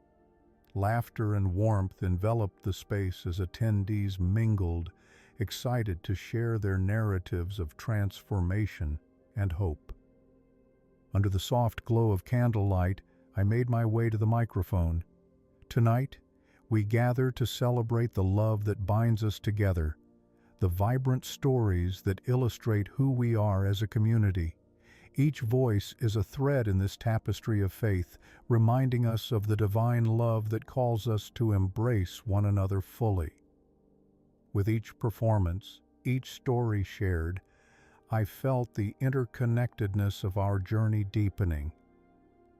Laughter and warmth enveloped the space as attendees mingled, excited to share their narratives of transformation and hope. Under the soft glow of candlelight, I made my way to the microphone. Tonight, we gather to celebrate the love that binds us together, the vibrant stories that illustrate who we are as a community. Each voice is a thread in this tapestry of faith, reminding us of the divine love that calls us to embrace one another fully. With each performance, each story shared, I felt the interconnectedness of our journey deepening.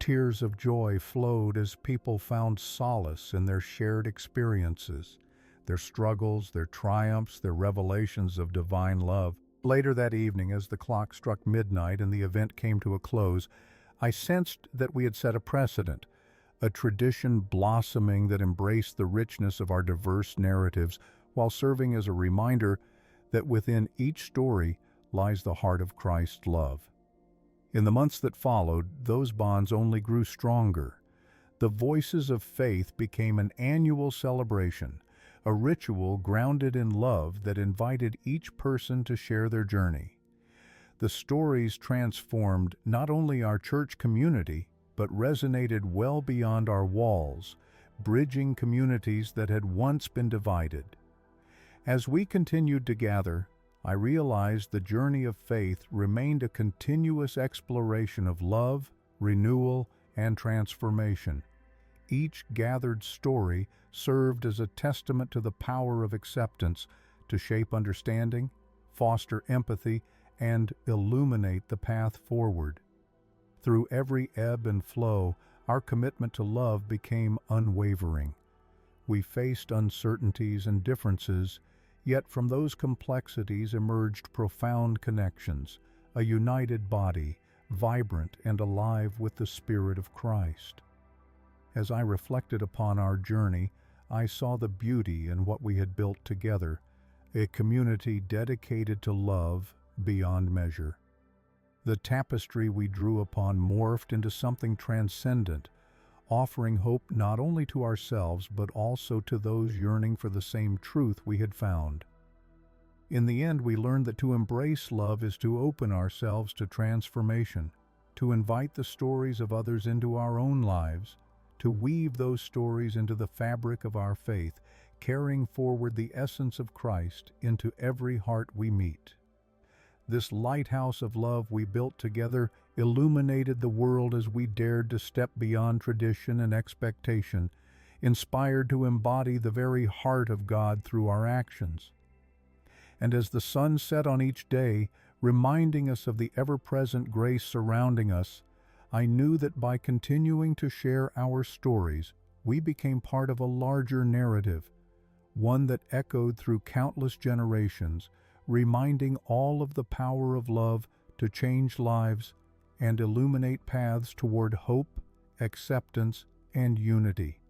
Tears of joy flowed as people found solace in their shared experiences, their struggles, their triumphs, their revelations of divine love. Later that evening, as the clock struck midnight and the event came to a close, I sensed that we had set a precedent, a tradition blossoming that embraced the richness of our diverse narratives while serving as a reminder that within each story lies the heart of Christ's love. In the months that followed, those bonds only grew stronger. The Voices of Faith became an annual celebration, a ritual grounded in love that invited each person to share their journey. The stories transformed not only our church community, but resonated well beyond our walls, bridging communities that had once been divided. As we continued to gather, I realized the journey of faith remained a continuous exploration of love, renewal, and transformation. Each gathered story served as a testament to the power of acceptance to shape understanding, foster empathy, and illuminate the path forward. Through every ebb and flow, our commitment to love became unwavering. We faced uncertainties and differences, yet from those complexities emerged profound connections, a united body, vibrant and alive with the Spirit of Christ. As I reflected upon our journey, I saw the beauty in what we had built together, a community dedicated to love beyond measure. The tapestry we drew upon morphed into something transcendent, offering hope not only to ourselves but also to those yearning for the same truth we had found. In the end, we learned that to embrace love is to open ourselves to transformation, to invite the stories of others into our own lives, to weave those stories into the fabric of our faith, carrying forward the essence of Christ into every heart we meet. This lighthouse of love we built together illuminated the world as we dared to step beyond tradition and expectation, inspired to embody the very heart of God through our actions. And as the sun set on each day, reminding us of the ever-present grace surrounding us, I knew that by continuing to share our stories, we became part of a larger narrative, one that echoed through countless generations, reminding all of the power of love to change lives and illuminate paths toward hope, acceptance, and unity.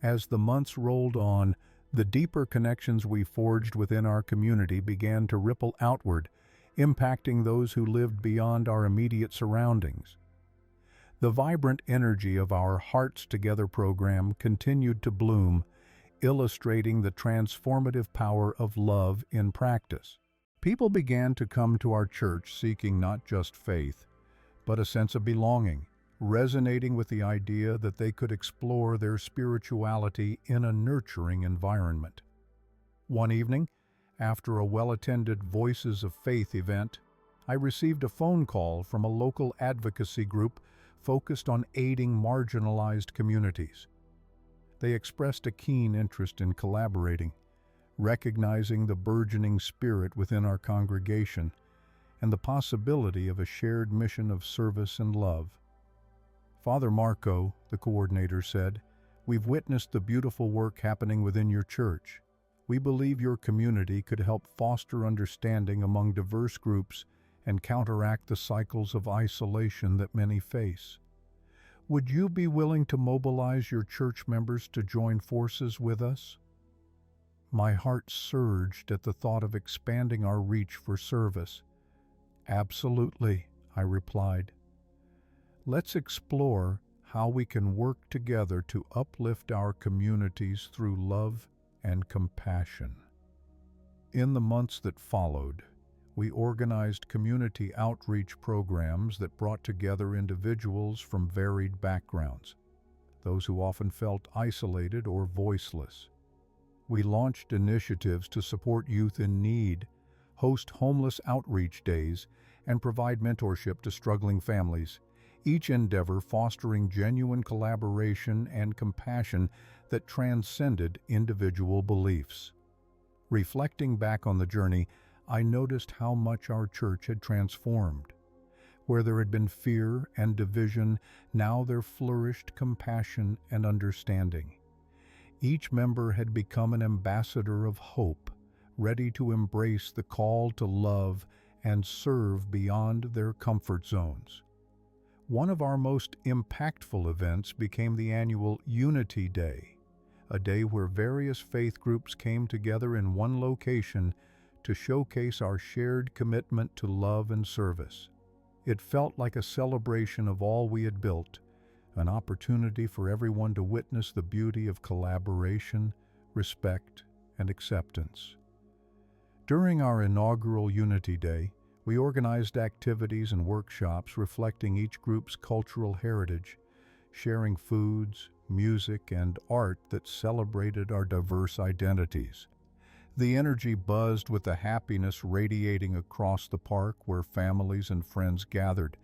As the months rolled on, the deeper connections we forged within our community began to ripple outward, impacting those who lived beyond our immediate surroundings. The vibrant energy of our Hearts Together program continued to bloom, illustrating the transformative power of love in practice. People began to come to our church seeking not just faith, but a sense of belonging, resonating with the idea that they could explore their spirituality in a nurturing environment. One evening, after a well-attended Voices of Faith event, I received a phone call from a local advocacy group focused on aiding marginalized communities. They expressed a keen interest in collaborating, recognizing the burgeoning spirit within our congregation and the possibility of a shared mission of service and love. Father Marco, the coordinator, said, "We've witnessed the beautiful work happening within your church. We believe your community could help foster understanding among diverse groups and counteract the cycles of isolation that many face. Would you be willing to mobilize your church members to join forces with us?" My heart surged at the thought of expanding our reach for service. "Absolutely," I replied. "Let's explore how we can work together to uplift our communities through love and compassion." In the months that followed, we organized community outreach programs that brought together individuals from varied backgrounds, those who often felt isolated or voiceless. We launched initiatives to support youth in need, host homeless outreach days, and provide mentorship to struggling families, each endeavor fostering genuine collaboration and compassion that transcended individual beliefs. Reflecting back on the journey, I noticed how much our church had transformed. Where there had been fear and division, now there flourished compassion and understanding. Each member had become an ambassador of hope, ready to embrace the call to love and serve beyond their comfort zones. One of our most impactful events became the annual Unity Day, a day where various faith groups came together in one location to showcase our shared commitment to love and service. It felt like a celebration of all we had built, an opportunity for everyone to witness the beauty of collaboration, respect, and acceptance. During our inaugural Unity Day, we organized activities and workshops reflecting each group's cultural heritage, sharing foods, music, and art that celebrated our diverse identities. The energy buzzed with the happiness radiating across the park where families and friends gathered,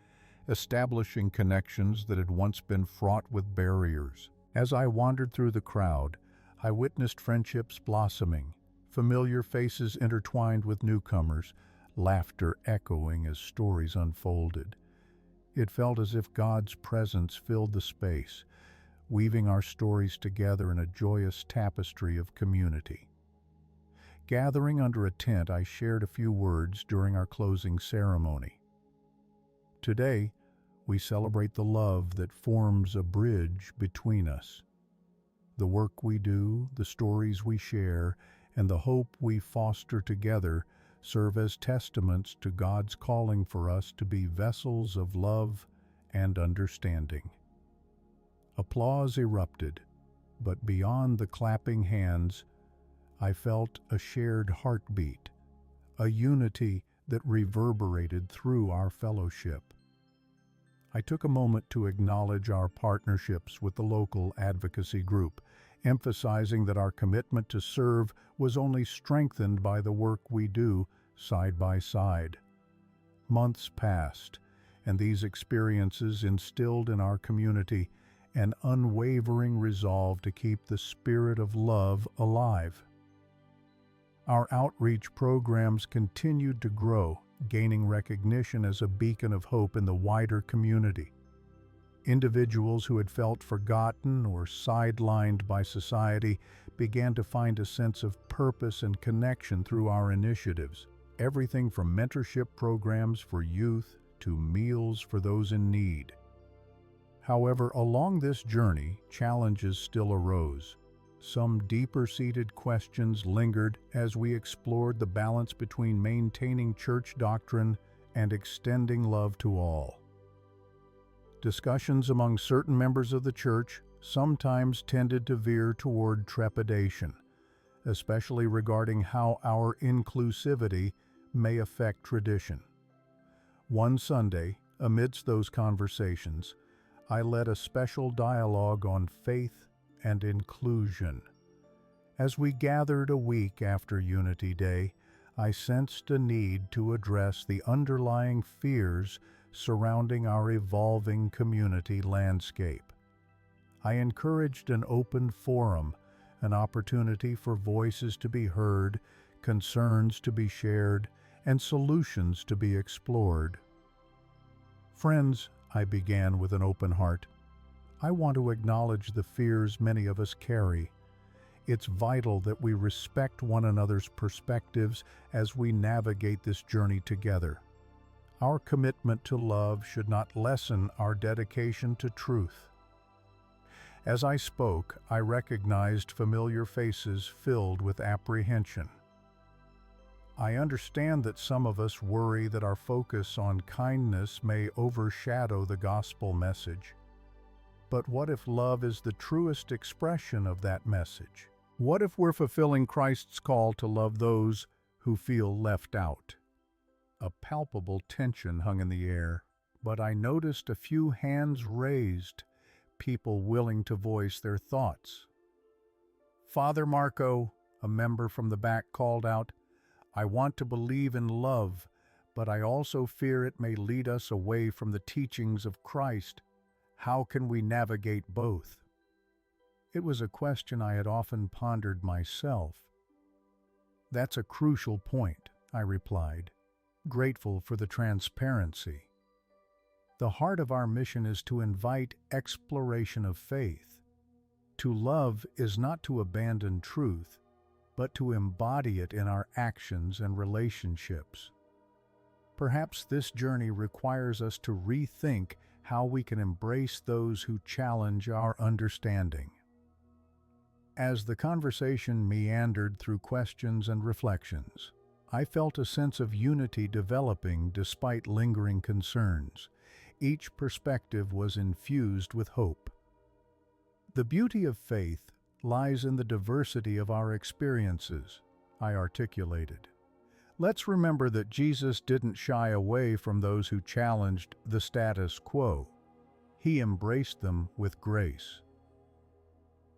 establishing connections that had once been fraught with barriers. As I wandered through the crowd, I witnessed friendships blossoming, familiar faces intertwined with newcomers, laughter echoing as stories unfolded. It felt as if God's presence filled the space, weaving our stories together in a joyous tapestry of community. Gathering under a tent, I shared a few words during our closing ceremony. Today, we celebrate the love that forms a bridge between us. The work we do, the stories we share, and the hope we foster together serve as testaments to God's calling for us to be vessels of love and understanding. Applause erupted, but beyond the clapping hands, I felt a shared heartbeat, a unity that reverberated through our fellowship. I took a moment to acknowledge our partnerships with the local advocacy group, emphasizing that our commitment to serve was only strengthened by the work we do side by side. Months passed, and these experiences instilled in our community an unwavering resolve to keep the spirit of love alive. Our outreach programs continued to grow, gaining recognition as a beacon of hope in the wider community. Individuals who had felt forgotten or sidelined by society began to find a sense of purpose and connection through our initiatives, everything from mentorship programs for youth to meals for those in need. However, along this journey, challenges still arose. Some deeper-seated questions lingered as we explored the balance between maintaining church doctrine and extending love to all. Discussions among certain members of the church sometimes tended to veer toward trepidation, especially regarding how our inclusivity may affect tradition. One Sunday, amidst those conversations, I led a special dialogue on faith and inclusion. As we gathered a week after Unity Day, I sensed a need to address the underlying fears surrounding our evolving community landscape. I encouraged an open forum, an opportunity for voices to be heard, concerns to be shared, and solutions to be explored. Friends, I began with an open heart, I want to acknowledge the fears many of us carry. It's vital that we respect one another's perspectives as we navigate this journey together. Our commitment to love should not lessen our dedication to truth. As I spoke, I recognized familiar faces filled with apprehension. I understand that some of us worry that our focus on kindness may overshadow the gospel message. But what if love is the truest expression of that message? What if we're fulfilling Christ's call to love those who feel left out? A palpable tension hung in the air, but I noticed a few hands raised, people willing to voice their thoughts. Father Marco, a member from the back, called out, I want to believe in love, but I also fear it may lead us away from the teachings of Christ. How can we navigate both? It was a question I had often pondered myself. That's a crucial point, I replied, grateful for the transparency. The heart of our mission is to invite exploration of faith. To love is not to abandon truth, but to embody it in our actions and relationships. Perhaps this journey requires us to rethink how we can embrace those who challenge our understanding. As the conversation meandered through questions and reflections, I felt a sense of unity developing despite lingering concerns. Each perspective was infused with hope. The beauty of faith lies in the diversity of our experiences, I articulated. Let's remember that Jesus didn't shy away from those who challenged the status quo. He embraced them with grace.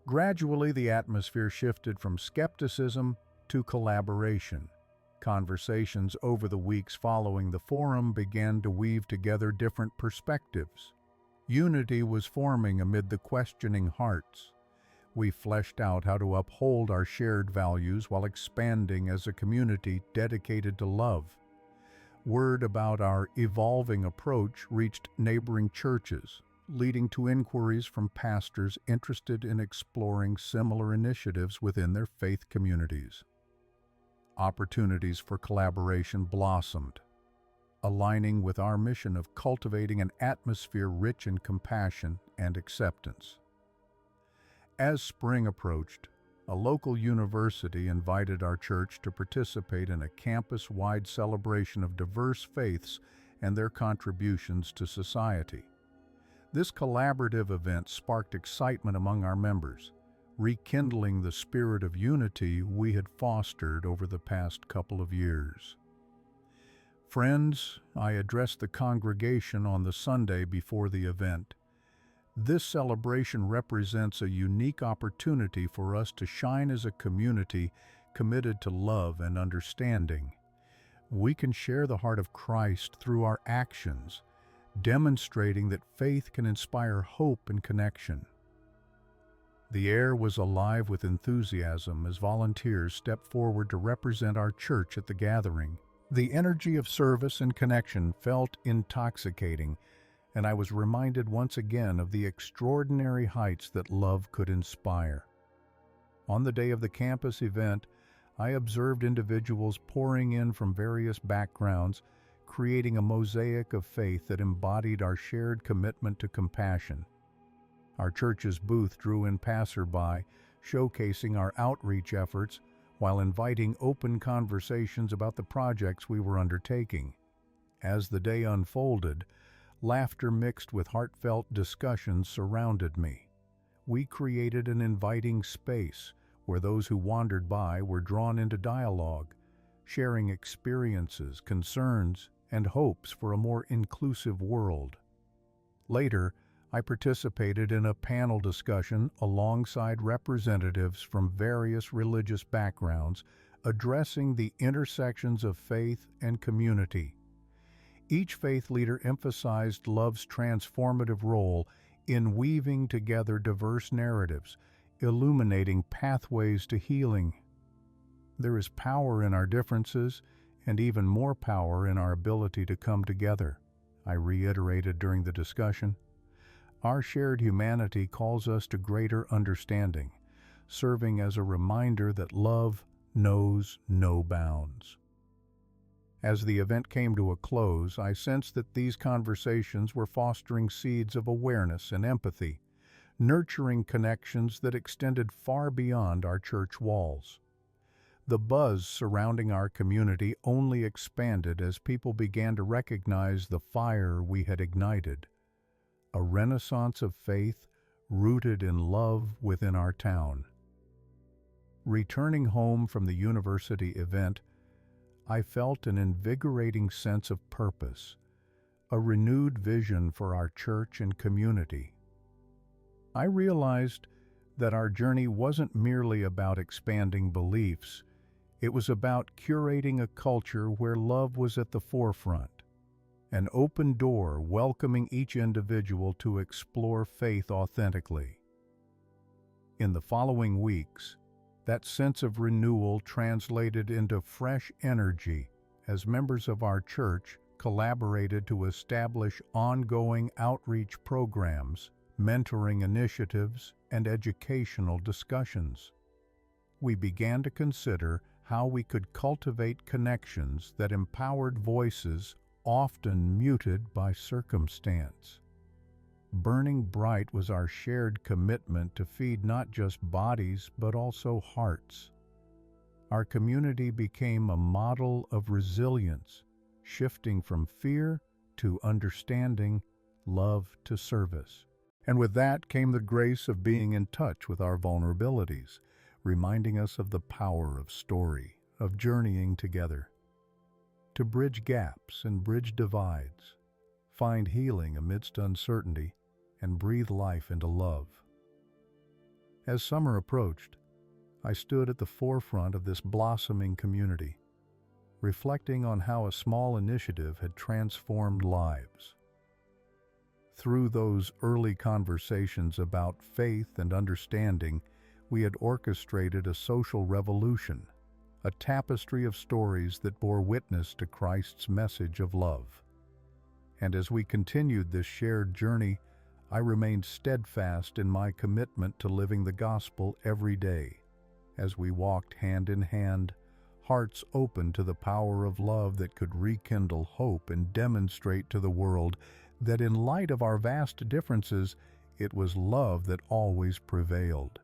Gradually, the atmosphere shifted from skepticism to collaboration. Conversations over the weeks following the forum began to weave together different perspectives. Unity was forming amid the questioning hearts. We fleshed out how to uphold our shared values while expanding as a community dedicated to love. Word about our evolving approach reached neighboring churches, leading to inquiries from pastors interested in exploring similar initiatives within their faith communities. Opportunities for collaboration blossomed, aligning with our mission of cultivating an atmosphere rich in compassion and acceptance. As spring approached, a local university invited our church to participate in a campus-wide celebration of diverse faiths and their contributions to society. This collaborative event sparked excitement among our members, rekindling the spirit of unity we had fostered over the past couple of years. Friends, I addressed the congregation on the Sunday before the event. This celebration represents a unique opportunity for us to shine as a community committed to love and understanding. We can share the heart of Christ through our actions, demonstrating that faith can inspire hope and connection. The air was alive with enthusiasm as volunteers stepped forward to represent our church at the gathering. The energy of service and connection felt intoxicating, and I was reminded once again of the extraordinary heights that love could inspire. On the day of the campus event, I observed individuals pouring in from various backgrounds, creating a mosaic of faith that embodied our shared commitment to compassion. Our church's booth drew in passerby, showcasing our outreach efforts while inviting open conversations about the projects we were undertaking. As the day unfolded, laughter mixed with heartfelt discussions surrounded me. We created an inviting space where those who wandered by were drawn into dialogue, sharing experiences, concerns, and hopes for a more inclusive world. Later, I participated in a panel discussion alongside representatives from various religious backgrounds, addressing the intersections of faith and community. Each faith leader emphasized love's transformative role in weaving together diverse narratives, illuminating pathways to healing. There is power in our differences, and even more power in our ability to come together, I reiterated during the discussion. Our shared humanity calls us to greater understanding, serving as a reminder that love knows no bounds. As the event came to a close, I sensed that these conversations were fostering seeds of awareness and empathy, nurturing connections that extended far beyond our church walls. The buzz surrounding our community only expanded as people began to recognize the fire we had ignited, a renaissance of faith rooted in love within our town. Returning home from the university event, I felt an invigorating sense of purpose, a renewed vision for our church and community. I realized that our journey wasn't merely about expanding beliefs, it was about curating a culture where love was at the forefront, an open door welcoming each individual to explore faith authentically. In the following weeks, that sense of renewal translated into fresh energy as members of our church collaborated to establish ongoing outreach programs, mentoring initiatives, and educational discussions. We began to consider how we could cultivate connections that empowered voices often muted by circumstance. Burning bright was our shared commitment to feed not just bodies but also hearts. Our community became a model of resilience, shifting from fear to understanding, love to service. And with that came the grace of being in touch with our vulnerabilities, reminding us of the power of story, of journeying together. To bridge gaps and bridge divides, find healing amidst uncertainty, and breathe life into love. As summer approached, I stood at the forefront of this blossoming community, reflecting on how a small initiative had transformed lives. Through those early conversations about faith and understanding, we had orchestrated a social revolution, a tapestry of stories that bore witness to Christ's message of love. And as we continued this shared journey, I remained steadfast in my commitment to living the gospel every day. As we walked hand in hand, hearts open to the power of love that could rekindle hope and demonstrate to the world that in light of our vast differences, it was love that always prevailed.